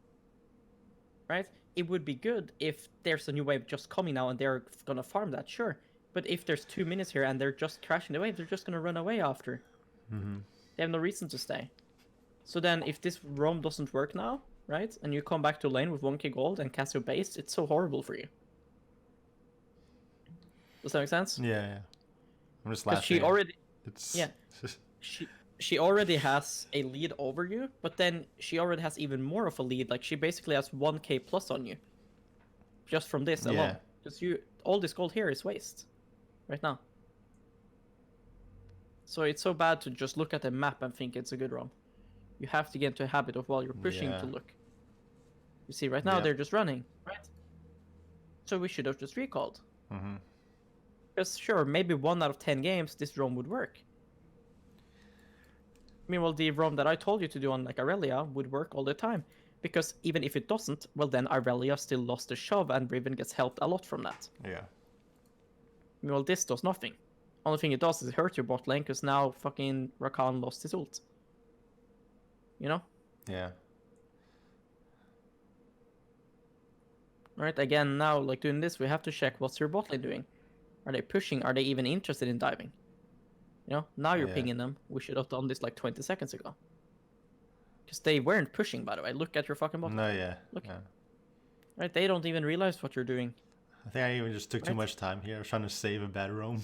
Right? It would be good if there's a new wave just coming now and they're gonna farm that, sure. But if there's 2 minutes here and they're just crashing the wave, they're just gonna run away after. They have no reason to stay. So then if this roam doesn't work now, right, and you come back to lane with 1k gold and Cassio base, it's so horrible for you. Does that make sense? Yeah. I'm just Because laughing. she already, It's... yeah, she already has a lead over you, but then she already has even more of a lead. Like she basically has 1k plus on you, just from this alone. Because all this gold here is waste, right now. So it's so bad to just look at the map and think it's a good roam. You have to get into a habit of while you're pushing to look. You see, right now they're just running, right? So we should have just recalled. Because sure, maybe 1 out of 10 games this roam would work. Meanwhile, the roam that I told you to do on like Aurelia would work all the time. Because even if it doesn't, well then Aurelia still lost the shove and Riven gets helped a lot from that. Yeah. Meanwhile, this does nothing. Only thing it does is hurt your bot lane because now fucking Rakan lost his ult. You know? Yeah. Alright, again, now, like doing this, we have to check what's your bot lane doing. Are they pushing? Are they even interested in diving? You know, now you're pinging them. We should have done this like 20 seconds ago. Because they weren't pushing, by the way. Look at your fucking bot. No, yeah. Look. Yeah. Right, they don't even realize what you're doing. I think I even just took too much time here. I was trying to save a bad roam.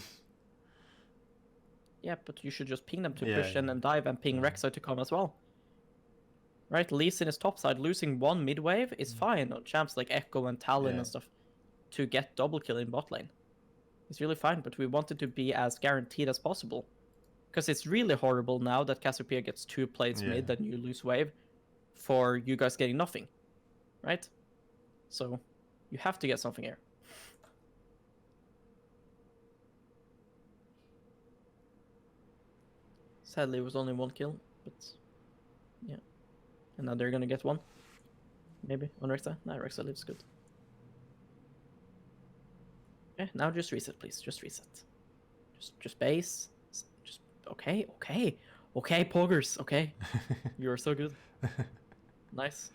Yeah, but you should just ping them to push and then dive and ping Rek'Sai to come as well. Right, Lee Sin is topside. Losing 1 mid wave is fine on champs like Ekko and Talon and stuff. To get double kill in bot lane. It's really fine, but we want it to be as guaranteed as possible. Because it's really horrible now that Cassiopeia gets 2 plates mid and you lose wave for you guys getting nothing. Right? So, you have to get something here. Sadly, it was only 1 kill, but yeah. And now they're gonna get 1. Maybe on Rek'Sai. No, Rek'Sai lives good. Okay, now just reset, please. Just reset. Just base. Just okay. Okay, poggers. Okay, you are so good. Nice.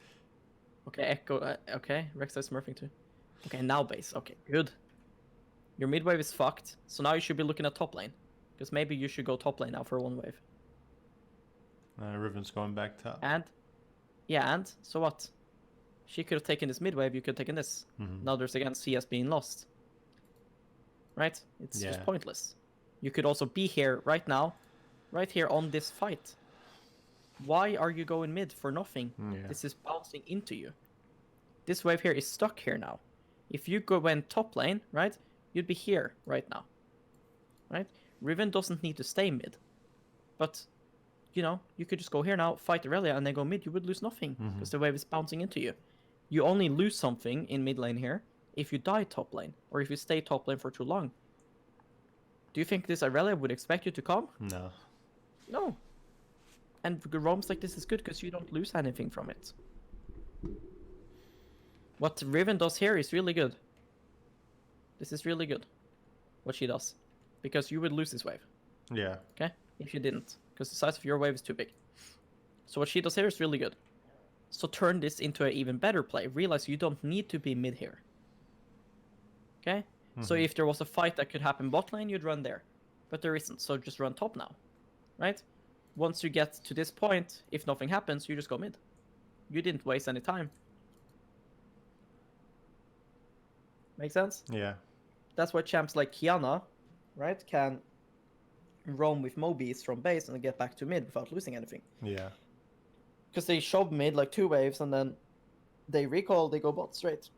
Okay, Ekko. Okay, Rek'Sai smurfing too. Okay, now base. Okay, good. Your mid wave is fucked. So now you should be looking at top lane, because maybe you should go top lane now for 1 wave. Riven's going back top. And yeah, and so what? She could have taken this mid wave. You could have taken this. Now there's again CS being lost. Right? It's just pointless. You could also be here right now, right here on this fight. Why are you going mid for nothing? This is bouncing into you. This wave here is stuck here now. If you went top lane, right, you'd be here right now. Right? Riven doesn't need to stay mid. But you know, you could just go here now, fight Aurelia, and then go mid. You would lose nothing because the wave is bouncing into you. You only lose something in mid lane here if you die top lane or if you stay top lane for too long. Do you think this Aurelia would expect you to come? No. No. And roams like this is good because you don't lose anything from it. What Riven does here is really good. This is really good. What she does. Because you would lose this wave. Yeah. Okay? If you didn't. Because the size of your wave is too big. So what she does here is really good. So turn this into an even better play. Realize you don't need to be mid here. Okay? So if there was a fight that could happen bot lane, you'd run there. But there isn't, so just run top now. Right? Once you get to this point, if nothing happens, you just go mid. You didn't waste any time. Make sense? Yeah. That's why champs like Kiana, right, can roam with Mobies from base and get back to mid without losing anything. Yeah. Because they shove mid like 2 waves and then they recall, they go bot straight.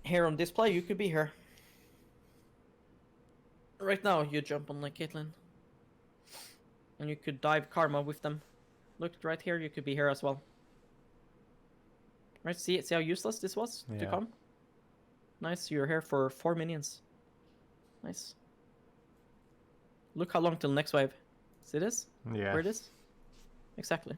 Here on this play, you could be here. Right now, you jump on like Caitlyn. And you could dive Karma with them. Look, right here, you could be here as well. Right, see how useless this was to come? Nice, you're here for 4 minions. Nice. Look how long till next wave. See this? Yeah. Where it is? Exactly.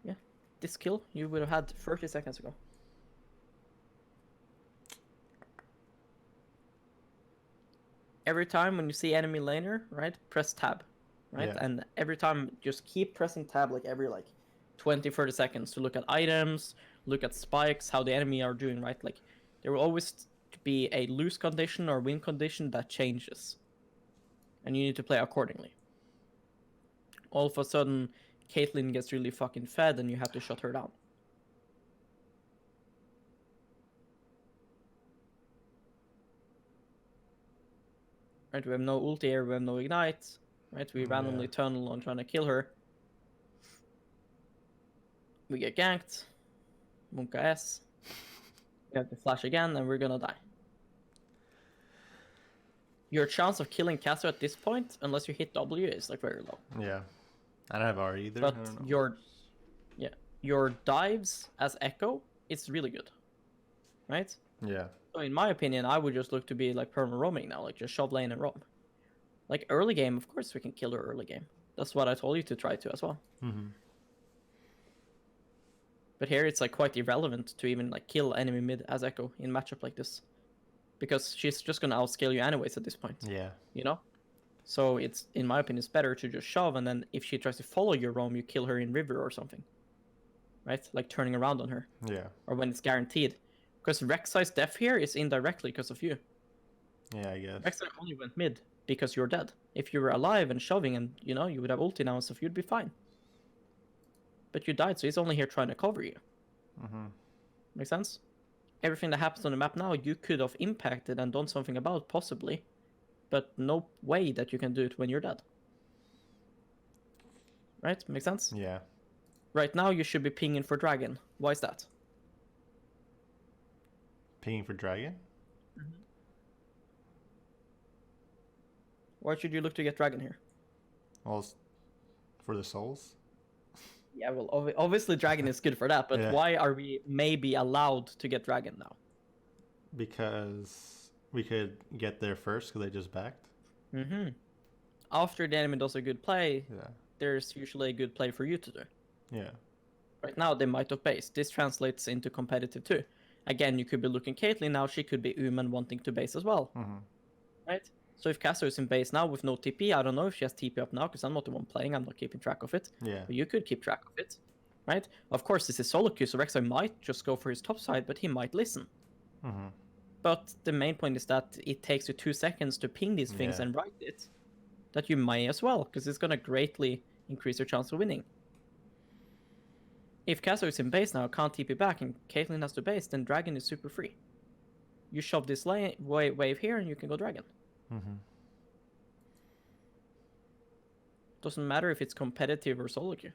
Yeah, this kill you would have had 30 seconds ago. Every time when you see enemy laner, right, press tab, right? Yeah. And every time just keep pressing tab like every 20-30 seconds to look at items, look at spikes, how the enemy are doing, right? Like there will always be a lose condition or win condition that changes. And you need to play accordingly. All of a sudden, Caitlyn gets really fucking fed and you have to shut her down. Right, we have no ulti here, we have no ignite. Right, we randomly tunnel on trying to kill her. We get ganked. Munka S. We have to flash again and we're gonna die. Your chance of killing Casso at this point, unless you hit W, is like very low. Yeah. I don't have R either. But I don't know. your dives as Ekko, it's really good. Right? Yeah. So in my opinion, I would just look to be like perma roaming now, like just shove lane and roam. Like early game, of course we can kill her early game. That's what I told you to try to as well. But here it's like quite irrelevant to even like kill enemy mid as Ekko in matchup like this. Because she's just gonna outscale you anyways at this point. Yeah. You know? So it's, in my opinion, it's better to just shove and then if she tries to follow your roam, you kill her in river or something. Right? Like turning around on her. Yeah. Or when it's guaranteed. Because Rek'Sai's death here is indirectly because of you. Yeah, I guess. Rek'Sai only went mid because you're dead. If you were alive and shoving and, you know, you would have ulti now and stuff, you'd be fine. But you died, so he's only here trying to cover you. Make sense? Everything that happens on the map now, you could have impacted and done something about, possibly. But no way that you can do it when you're dead. Right? Make sense? Yeah. Right now, you should be pinging for dragon. Why is that? Pinging for dragon? Why should you look to get dragon here? Well, it's for the souls. Yeah, well, obviously dragon is good for that, but why are we maybe allowed to get dragon now? Because we could get there first because they just backed. After the enemy does a good play, there's usually a good play for you to do. Yeah. Right now, they might have base. This translates into competitive too. Again, you could be looking Caitlyn now. She could be Uman wanting to base as well. Right? So if Casso is in base now with no TP, I don't know if she has TP up now because I'm not the one playing. I'm not keeping track of it. Yeah. But you could keep track of it. Right? Of course, this is solo queue, so Rek'Sai might just go for his top side, but he might listen. But the main point is that it takes you 2 seconds to ping these things and write it. That you may as well, because it's going to greatly increase your chance of winning. If Casso is in base now, can't TP back, and Caitlyn has to base, then Dragon is super free. You shove this wave here, and you can go Dragon. Doesn't matter if it's competitive or solo queue.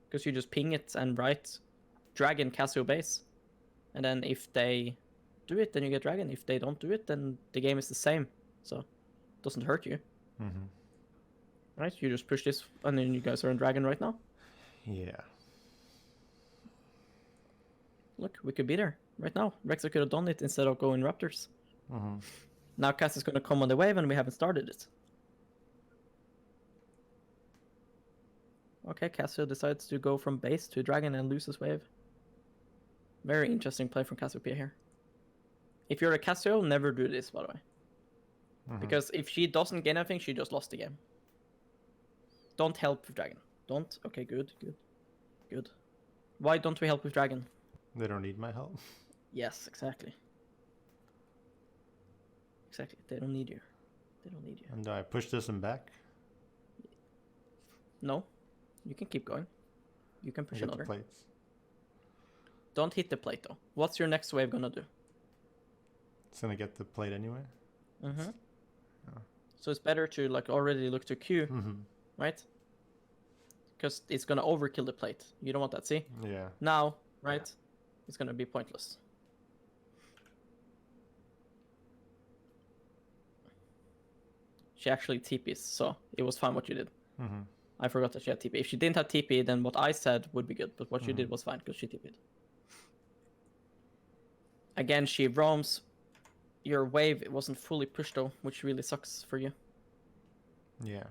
Because you just ping it and write Dragon Cassio base. And then if they do it, then you get dragon. If they don't do it, then the game is the same. So it doesn't hurt you. Mm-hmm. Right? You just push this, and then you guys are on dragon right now. Yeah. Look, we could be there right now. Rexer could have done it instead of going Raptors. Mm-hmm. Now Cass is going to come on the wave, and we haven't started it. Okay, Cassio decides to go from base to dragon and lose his wave. Very interesting play from Cassiopeia here. If you're a Cassio, never do this, by the way. Mm-hmm. Because if she doesn't gain anything, she just lost the game. Don't help with dragon. Don't? Okay, good. Why don't we help with dragon? They don't need my help. Yes, exactly. Exactly. They don't need you. They don't need you. And do I push this and back? No. You can keep going. You can push Get the another. plates. Don't hit the plate, though. What's your next wave gonna do? It's gonna get the plate anyway. Mm-hmm. Oh. So it's better to like already look to Q, Mm-hmm. right? Because it's gonna overkill the plate. You don't want that, see? Yeah. Now, right? It's gonna be pointless. She actually TPs, so it was fine what you did. Mm-hmm. I forgot that she had TP. If she didn't have TP, then what I said would be good, but what you did was fine because she TP'd. Again, she roams. Your wave it wasn't fully pushed though, which really sucks for you. Yeah.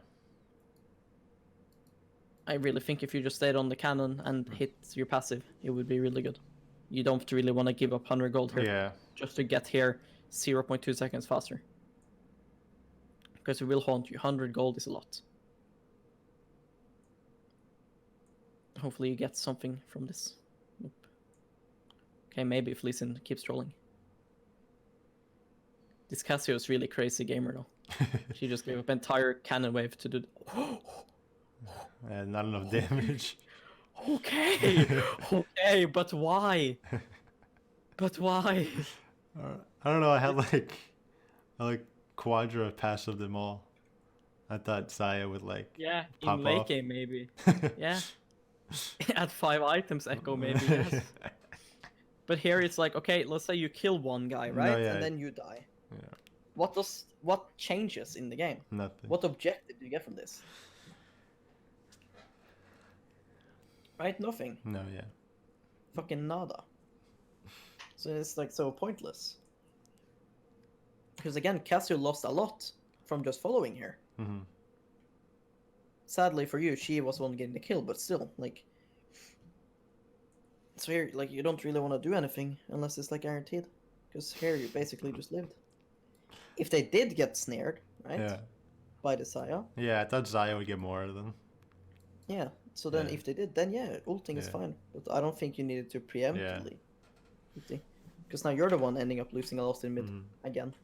I really think if you just stayed on the cannon and hit your passive, it would be really good. You don't really want to give up 100 gold here. Yeah. Just to get here 0.2 seconds faster. Because it will haunt you. 100 gold is a lot. Hopefully you get something from this. Nope. Okay, maybe if Lee Sin keeps trolling. This Cassio is really crazy gamer though. She just gave up entire cannon wave to do... And not enough damage. Okay, okay, but why? But why? I don't know. I like Quadra passive them all. I thought Saya would like. Yeah, pop in late off. game maybe. Yeah. At 5 items, Ekko maybe, yes. But here it's like, okay, let's say you kill one guy, right? No, yeah. And then you die. Yeah. What changes in the game? Nothing. What objective do you get from this? Right? Nothing. No, yeah. Fucking nada. So it's like so pointless. Because again, Cassio lost a lot from just following here. Mm-hmm. Sadly for you, she was the one getting the kill, but still, like... So here, like, you don't really want to do anything unless it's, like, guaranteed. Because here you basically just lived. If they did get snared, right? Yeah. By the Saya. Yeah, I thought Zaya would get more of them. Yeah. So then Yeah. if they did, then yeah, ulting is Yeah. fine. But I don't think you needed to preemptively. Because now you're the one ending up losing a lot in mid again.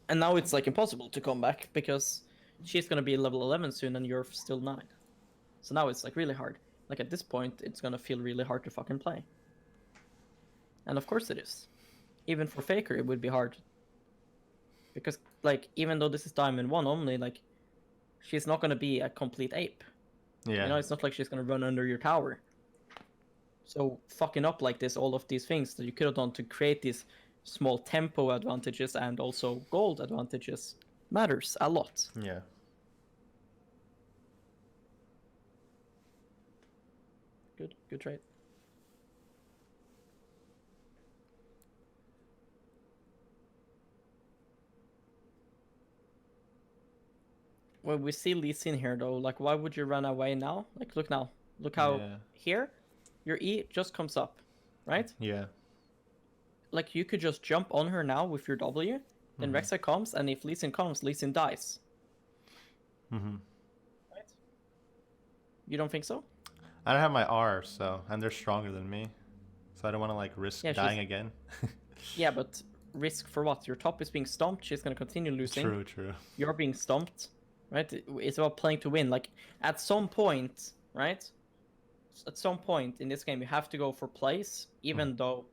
And now it's, like, impossible to come back because she's gonna be level 11 soon and you're still 9. So now it's, like, really hard. Like, at this point, it's gonna feel really hard to fucking play. And of course it is. Even for Faker, it would be hard. Because, like, even though this is Diamond 1 only, like, she's not gonna be a complete ape. Yeah. You know, it's not like she's gonna run under your tower. So, fucking up like this, all of these things that you could have done to create these small tempo advantages and also gold advantages matters a lot. Yeah. Good trade. Well, we see Lee Sin here though. Like, why would you run away now? Like, look now. Look how Yeah. here, your E just comes up, right? Yeah. Like, you could just jump on her now with your W. Then Rek'Sai comes, and if Lee Sin comes, Lee Sin dies. Mm-hmm. Right? You don't think so? I don't have my R, so and they're stronger than me, so I don't want to like risk Yeah, dying again. Yeah, but risk for what? Your top is being stomped. She's gonna continue losing. True. You're being stomped, right? It's about playing to win. Like, at some point, right? At some point in this game, you have to go for plays, even though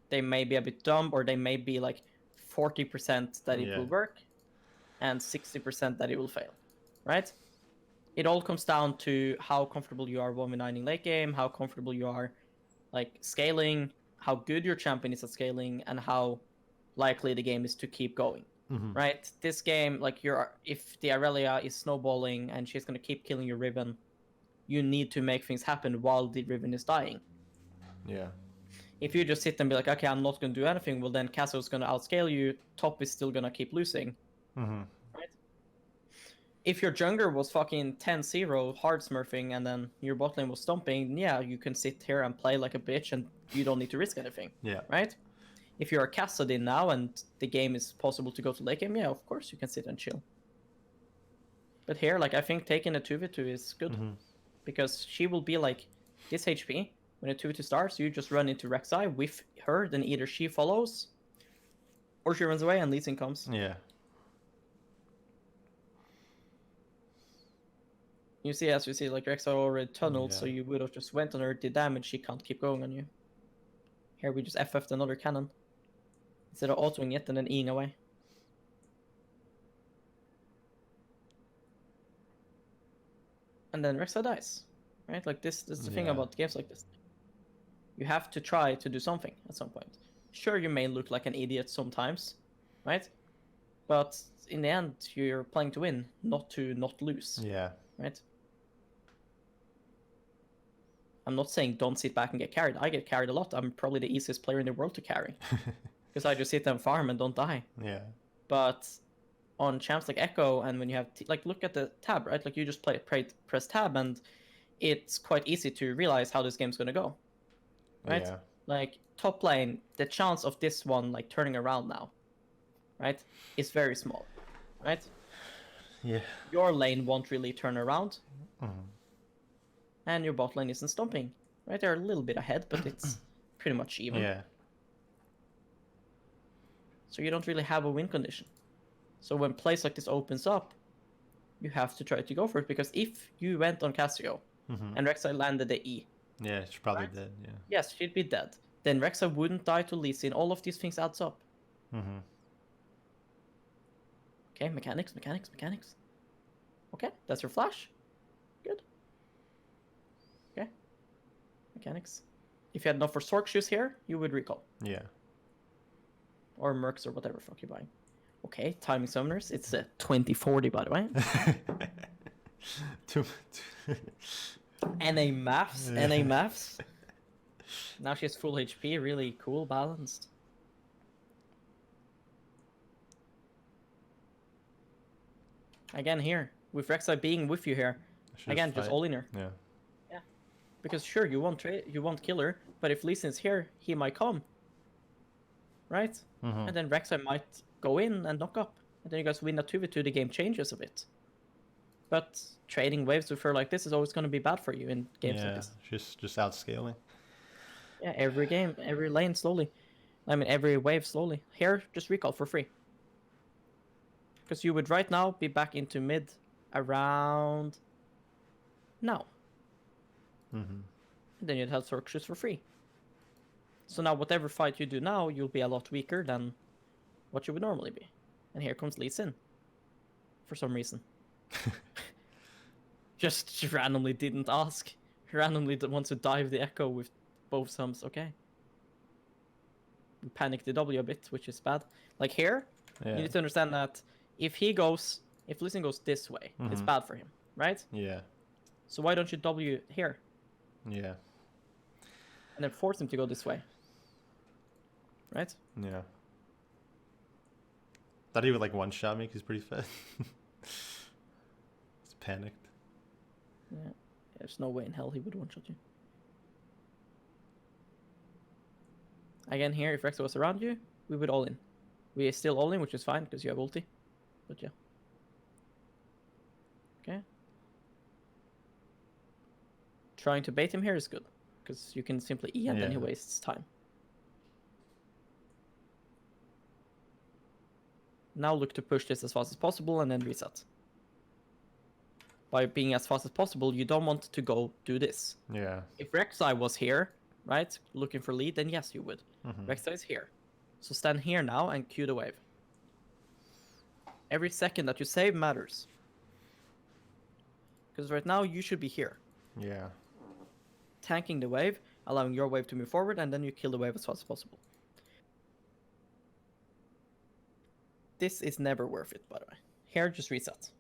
they may be a bit dumb, or they may be like 40% that it will work, and 60% that it will fail, right? It all comes down to how comfortable you are 1v9ing late game, how comfortable you are, like, scaling, how good your champion is at scaling and how likely the game is to keep going. Right? This game, like if the Aurelia is snowballing and she's gonna keep killing your Riven, you need to make things happen while the Riven is dying. Yeah. If you just sit and be like, okay, I'm not gonna do anything, well then Castle's gonna outscale you, top is still gonna keep losing. Right? If your jungler was fucking 10-0 hard smurfing and then your bot lane was stomping, yeah, you can sit here and play like a bitch and you don't need to risk anything. Yeah. Right? If you're a Kassadin now and the game is possible to go to late game, yeah, of course you can sit and chill. But here, like, I think taking a 2v2 is good. Because she will be like this HP. When a 2v2 starts, you just run into Rek'Sai with her, then either she follows or she runs away and Lee Sin comes. Yeah. You see, as you see, like Rek'Sai already tunneled, so you would have just went on her, did damage, she can't keep going on you. Here we just FF'd another cannon. Instead of autoing it and then Eing away. And then Rek'Sai dies. Right? Like this is the thing about games like this. You have to try to do something at some point. Sure, you may look like an idiot sometimes, right? But in the end, you're playing to win, not to not lose. Yeah. Right? I'm not saying don't sit back and get carried. I get carried a lot. I'm probably the easiest player in the world to carry. Because I just sit and farm and don't die. Yeah. But on champs like Ekko, and when you have like look at the tab, right? Like you just press tab, and it's quite easy to realize how this game's gonna go, right? Yeah. Like top lane, the chance of this one like turning around now, right, is very small, right? Yeah. Your lane won't really turn around, and your bot lane isn't stomping, right? They're a little bit ahead, but it's pretty much even. Yeah. So you don't really have a win condition. So when plays like this opens up, you have to try to go for it, because if you went on Cassio and Rek'Sai landed the E, yeah, she's probably right? dead. Yeah. Yes, she'd be dead. Then Rek'Sai wouldn't die to Lee Sin. All of these things adds up. Okay, mechanics. Okay, that's your flash. Good. Okay. Mechanics. If you had enough for Sork shoes here, you would recall. Yeah. Or Mercs or whatever fuck you're buying. Okay, timing summoners. It's a 2040, by the way. NA maths. NA maths. Now she has full HP. Really cool, balanced. Again here, with Rek'Sai being with you here. Again, just all in her. Yeah. Yeah. Because sure, you won't kill her, but if Lee Sin's here, he might come. Right? And then Rek'Sai might go in and knock up. And then you guys win a 2v2, the game changes a bit. But trading waves with her like this is always going to be bad for you in games like this. She's just outscaling. Yeah, every game, every lane slowly. I mean, every wave slowly. Here, just recall for free. Because you would right now be back into mid around now. And then you'd have Sork shoes for free. So now whatever fight you do now, you'll be a lot weaker than what you would normally be. And here comes Lee Sin. For some reason. Just randomly didn't ask. Randomly wants to dive the Ekko with both thumbs. Okay. We panicked the W a bit, which is bad. Like here, you need to understand that if Lee Sin goes this way, it's bad for him, right? Yeah. So why don't you W here? Yeah. And then force him to go this way. Right? Yeah. Thought he would like one shot me because he's pretty fat. He's panicked. Yeah. There's no way in hell he would one shot you. Again here, if Rek'Sai was around you, we would all in. We are still all in, which is fine because you have ulti. But yeah. Okay. Trying to bait him here is good. Because you can simply E and then he wastes time. Now look to push this as fast as possible and then reset. By being as fast as possible, you don't want to go do this. Yeah. If Rek'Sai was here, right, looking for lead, then yes, you would. Rek'Sai is here. So stand here now and cue the wave. Every second that you save matters. Because right now, you should be here. Yeah. Tanking the wave. allowing your wave to move forward, and then you kill the wave as fast as possible. This is never worth it, by the way. Here, just reset.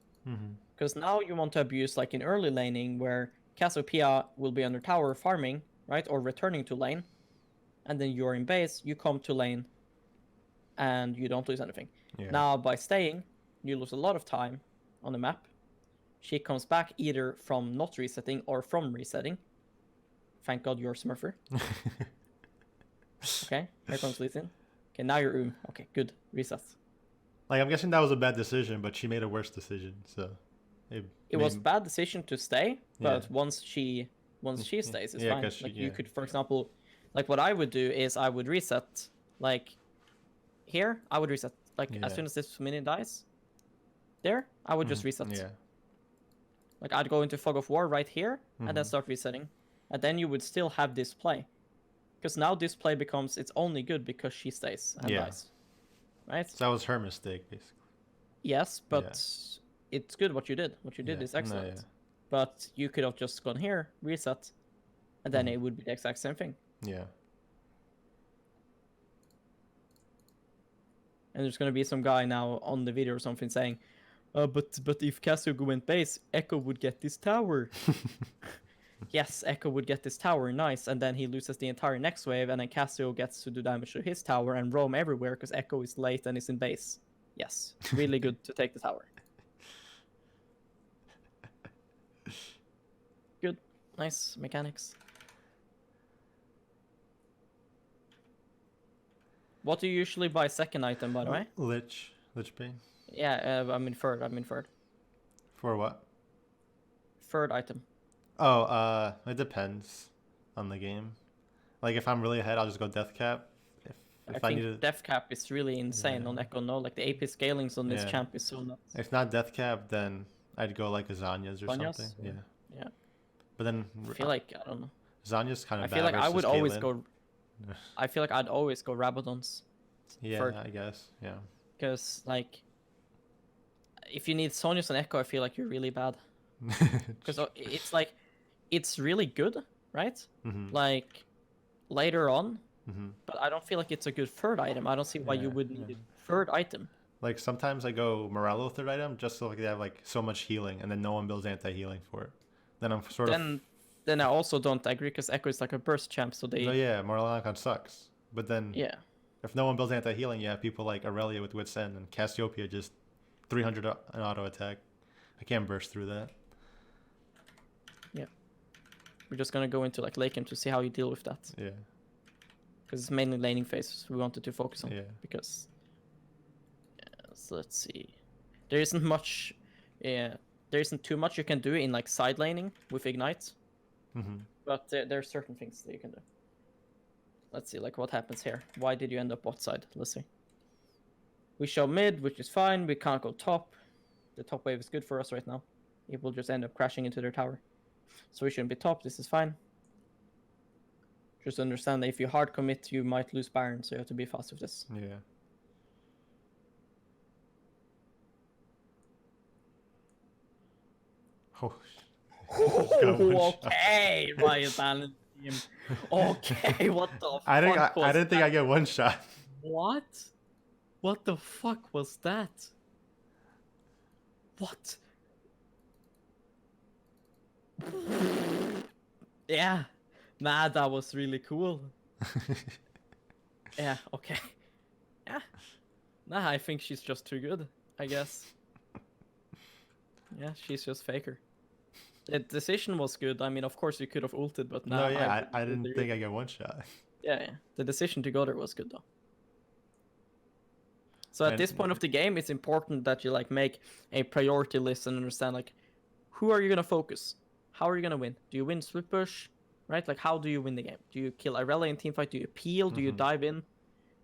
Because now you want to abuse, like in early laning, where Cassiopeia will be under tower farming, right? Or returning to lane. And then you're in base, you come to lane, and you don't lose anything. Yeah. Now, by staying, you lose a lot of time on the map. She comes back either from not resetting or from resetting. Thank God you're Smurfer. Okay, here comes Lee Sin. Okay, now you're Okay, good. Reset. Like, I'm guessing that was a bad decision, but she made a worse decision, so... It was a bad decision to stay, but Yeah. once she stays, it's Yeah, fine. 'cause Like, she- you yeah. could, for example... Like, what I would do is I would reset, like... Here, I would reset. Like, as Yeah. soon as this minion dies... There, I would just reset. Yeah. Like, I'd go into Fog of War right here, and then start resetting. And then you would still have this play. Because now this play becomes... It's only good because she stays and Yeah. dies. Right? So that was her mistake, basically. Yes, but it's good what you did. What you did Yeah. is excellent. No, But you could have just gone here, reset, and then it would be the exact same thing. yeah. And there's gonna be some guy now on the video or something saying, but if Cassio went base, Ekko would get this tower. Yes, Ekko would get this tower, nice, and then he loses the entire next wave, and then Cassio gets to do damage to his tower and roam everywhere because Ekko is late and is in base. Yes, really good to take the tower. Good, nice mechanics. What do you usually buy second item, by the way? Lich Bane. Yeah, I'm in third. For what? Third item. Oh, it depends on the game. Like, if I'm really ahead, I'll just go Death Cap. If I need think Death Cap is really insane on Ekko, no? Like, the AP scalings on this champ is so nuts. If not Death Cap, then I'd go like a Zanya's or Zanya's? something. Yeah. Yeah. But then I feel like, I don't know. Zanya's kind of I feel like I would always Caitlyn. go... I feel like I'd always go Rabadons. Yeah, third. I guess. Yeah. Because, like... If you need Sonya's and Ekko, I feel like you're really bad. Because it's like... It's really good, right? Like, later on. But I don't feel like it's a good third item. I don't see why you would need a third item. Like, sometimes I go Morello third item just so like they have like so much healing, and then no one builds anti-healing for it. Then I'm sort of... Then I also don't agree because Ekko is like a burst champ, so they... No, yeah, Morello icon sucks. But then if no one builds anti-healing, you have people like Aurelia with Wit's End and Cassiopeia just 300 an auto attack. I can't burst through that. Yeah. We're just gonna go into like late game to see how you deal with that. Yeah. Because it's mainly laning phase we wanted to focus on. Yeah. Because... so let's see. There isn't much... Yeah. There isn't too much you can do in like side laning with Ignite. But there are certain things that you can do. Let's see, like what happens here. Why did you end up bot side? Let's see. We show mid, which is fine. We can't go top. The top wave is good for us right now. It will just end up crashing into their tower. So we shouldn't be top. This is fine. Just understand that if you hard commit, you might lose Baron, so you have to be fast with this. Yeah. Oh, okay, Riot Balance team. Okay, what the fuck I was didn't think I get one shot. What? What the fuck was that? What? Yeah. Nah, that was really cool. Yeah, okay. Yeah. Nah, I think she's just too good, I guess. Yeah, she's just faker. The decision was good. I mean, of course you could have ulted, but No, now yeah, I didn't think I get one shot. Yeah. The decision to go there was good though. So at this point of the game, it's important that you like make a priority list and understand like, who are you gonna focus? How are you gonna win? Do you win split push? Right? Like, how do you win the game? Do you kill Irelia in teamfight? Do you peel? Do you dive in?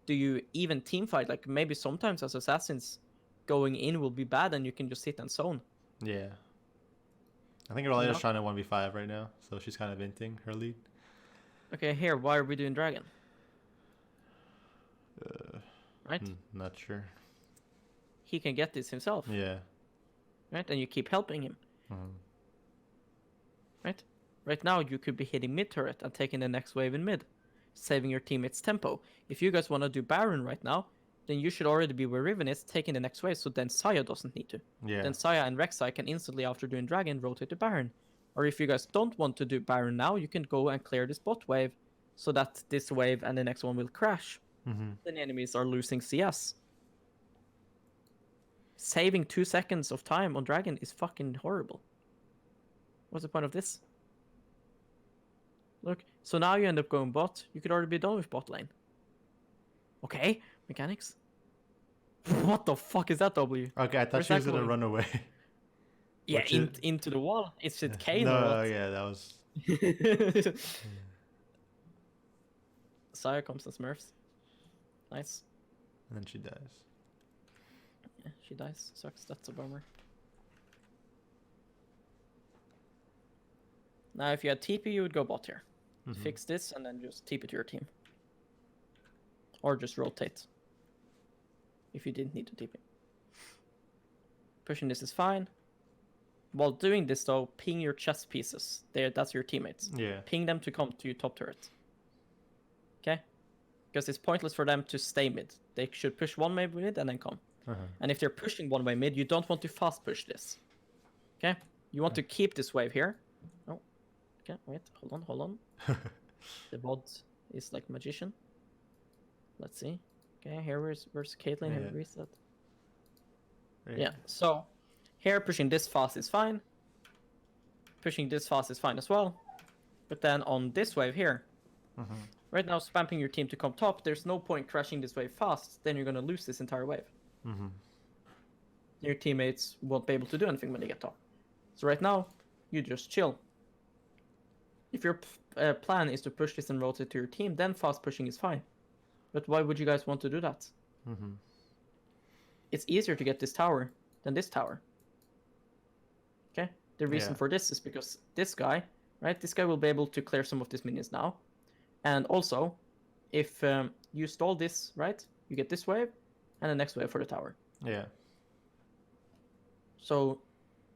Do you even teamfight? Like, maybe sometimes as assassins, going in will be bad and you can just sit and zone. Yeah. I think Aurelia's trying to 1v5 right now, so she's kind of inting her lead. Okay, here, why are we doing dragon? Right? Not sure. He can get this himself. Yeah. Right? And you keep helping him. Right? Right now, you could be hitting mid turret and taking the next wave in mid, saving your teammates tempo. If you guys want to do Baron right now, then you should already be where Riven is, taking the next wave, so then Saya doesn't need to. Yeah. Then Saya and Rek'Sai can instantly, after doing Dragon, rotate to Baron. Or if you guys don't want to do Baron now, you can go and clear this bot wave, so that this wave and the next one will crash. Then the enemies are losing CS. Saving 2 seconds of time on Dragon is fucking horrible. What's the point of this? Look, so now you end up going bot. You could already be done with bot lane. Okay, mechanics. What the fuck is that W? Okay, I thought she was gonna run away. Yeah, into the wall. Is it Kane or No, what? yeah, that was. Saya comes and smurfs. Nice. And then she dies. Yeah, she dies. Sucks. That's a bummer. Now, if you had TP, you would go bot here. Fix this and then just TP to your team. Or just rotate. If you didn't need to TP. Pushing this is fine. While doing this though, ping your chess pieces. That's your teammates. Yeah. Ping them to come to your top turret. Okay? Because it's pointless for them to stay mid. They should push one way mid and then come. And if they're pushing one way mid, you don't want to fast push this. Okay? You want to keep this wave here. Oh. Okay, wait. Hold on. The bot is like magician. Let's see. Okay, here where's Caitlyn? Here we reset. Yeah, so here pushing this fast is fine. Pushing this fast is fine as well. But then on this wave here, right now spamming your team to come top, there's no point crashing this wave fast, then you're gonna lose this entire wave. Your teammates won't be able to do anything when they get top. So right now, you just chill. If your plan is to push this and rotate to your team, then fast pushing is fine. But why would you guys want to do that? It's easier to get this tower than this tower. Okay? The reason for this is because this guy, right? This guy will be able to clear some of these minions now. And also, if you stall this, right? You get this wave, and the next wave for the tower. Yeah. So,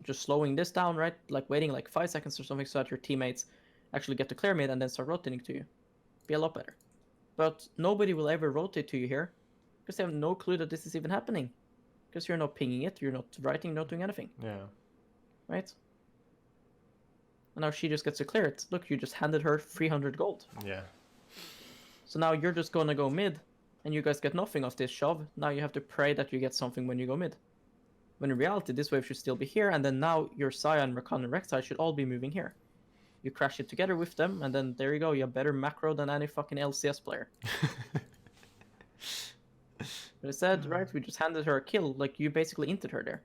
just slowing this down, right? Like waiting like 5 seconds or something so that your teammates actually get to clear mid and then start rotating to you. Be a lot better. But nobody will ever rotate to you here because they have no clue that this is even happening. Because you're not pinging it, you're not writing, not doing anything. Yeah. Right? And now she just gets to clear it. Look, you just handed her 300 gold. Yeah. So now you're just gonna go mid, and you guys get nothing of this shove. Now you have to pray that you get something when you go mid. When in reality, this wave should still be here, and then now your Saya and Rakan and Rek'Sai should all be moving here. You crash it together with them, and then there you go. You have better macro than any fucking LCS player. But instead, right, we just handed her a kill. Like, you basically inted her there.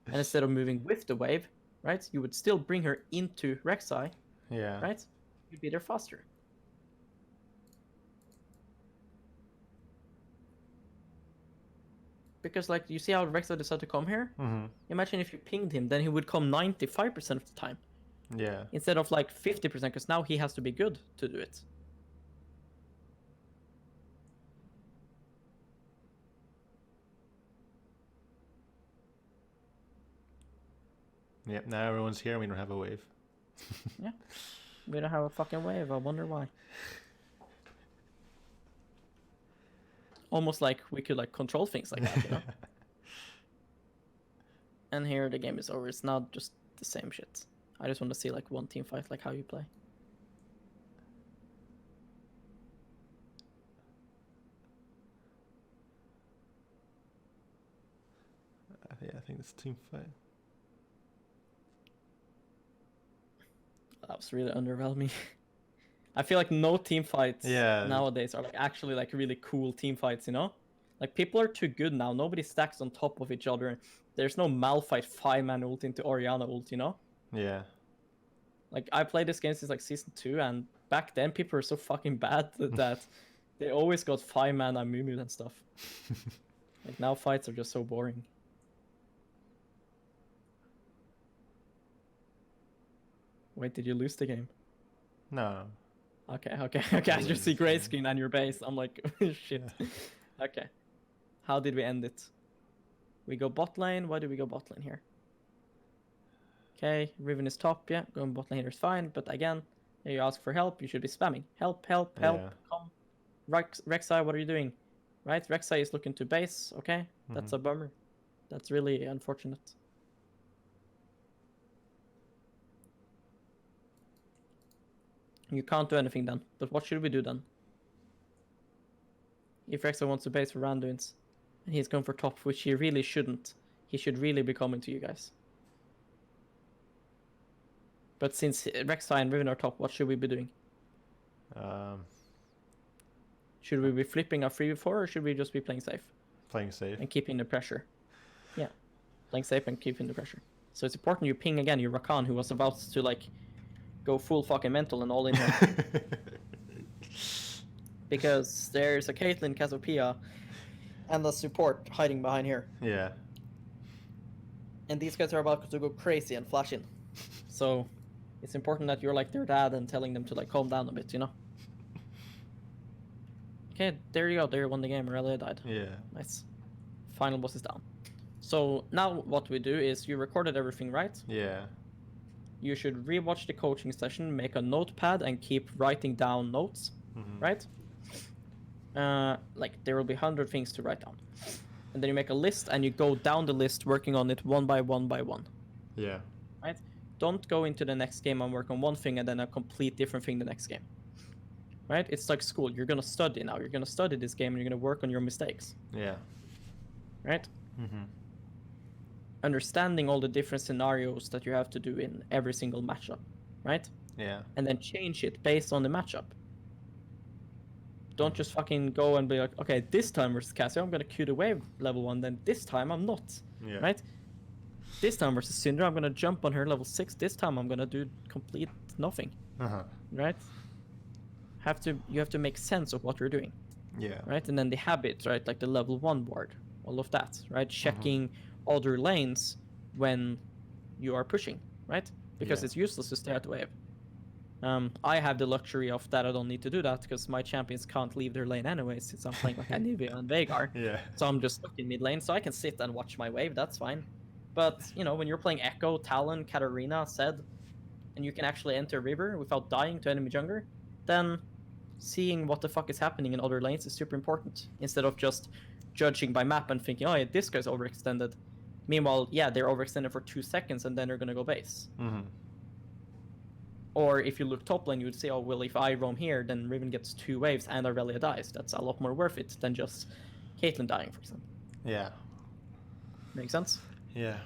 And instead of moving with the wave, right, you would still bring her into Rek'Sai. Yeah. Right? You'd be there faster. Because, like, you see how Rek'Sai decided to come here? Imagine if you pinged him, then he would come 95% of the time. Yeah. Instead of, like, 50%, because now he has to be good to do it. Yep, now everyone's here and we don't have a wave. Yeah. We don't have a fucking wave. I wonder why. Almost like we could, like, control things like that, you know? And here the game is over. It's not just the same shit. I just want to see, like, one team fight, like how you play. Yeah, I think it's team fight. That was really underwhelming. I feel like no team fights nowadays are, like, actually, like, really cool team fights, you know? Like, people are too good now. Nobody stacks on top of each other. There's no Malphite 5-man ult into Orianna ult, you know? Yeah. Like, I played this game since, like, Season 2, and back then people were so fucking bad that they always got 5-man Amumu and stuff. Like, now fights are just so boring. Wait, did you lose the game? No. Okay. I just see gray screen on your base. I'm like, shit. Okay. How did we end it? We go bot lane. Why did we go bot lane here? Okay, Riven is top, yeah. Going bot lane here is fine, but again, you ask for help, you should be spamming. Help, help, help, Yeah. come. Rek'Sai, what are you doing? Right, Rek'Sai is looking to base, okay? That's a bummer. That's really unfortunate. You can't do anything then, but what should we do then? If Rek'Sai wants to base for Randuin's, and he's going for top, which he really shouldn't, he should really be coming to you guys. But since Rek'Sai and Riven are top, what should we be doing? Should we be flipping our 3v4 or should we just be playing safe? Playing safe. And keeping the pressure. Yeah. Playing safe and keeping the pressure. So it's important you ping again your Rakan who was about to like go full fucking mental and all in here. Because there's a Caitlyn, Cassiopeia, and the support hiding behind here. Yeah. And these guys are about to go crazy and flash in. So it's important that you're like their dad and telling them to like calm down a bit, you know? Okay, there you go. There you won the game. Aurelia died. Yeah. Nice. Final boss is down. So now what we do is you recorded everything, right? Yeah. You should rewatch the coaching session, make a notepad, and keep writing down notes, right? Like there will be 100 things to write down, and then you make a list and you go down the list, working on it one by one by one. Yeah. Right? Don't go into the next game and work on one thing and then a complete different thing the next game. Right? It's like school. You're gonna study now. You're gonna study this game and you're gonna work on your mistakes. Yeah. Right? Understanding all the different scenarios that you have to do in every single matchup, right? Yeah. And then change it based on the matchup. Don't just fucking go and be like, okay, this time versus Cassio, I'm gonna Q the wave level 1, then this time I'm not. Yeah. Right? This time versus Syndra, I'm gonna jump on her level 6. This time I'm gonna do complete nothing. Right? You have to make sense of what you're doing. Yeah. Right? And then the habits, right? Like the level 1 ward, all of that, right? Checking other lanes when you are pushing, right? Because it's useless to stay at the wave. I have the luxury of that. I don't need to do that because my champions can't leave their lane anyways since I'm playing like Anivia and Veigar. Yeah. So I'm just stuck in mid lane, so I can sit and watch my wave. That's fine. But, you know, when you're playing Ekko, Talon, Katarina, Zed, and you can actually enter river without dying to enemy jungler, then seeing what the fuck is happening in other lanes is super important. Instead of just judging by map and thinking, oh, yeah, this guy's overextended. Meanwhile, yeah, they're overextended for 2 seconds and then they're gonna go base. Or if you look top lane, you would say, oh, well, if I roam here, then Riven gets 2 waves and Aurelia dies. That's a lot more worth it than just Caitlyn dying, for example. Yeah. Make sense? Yeah.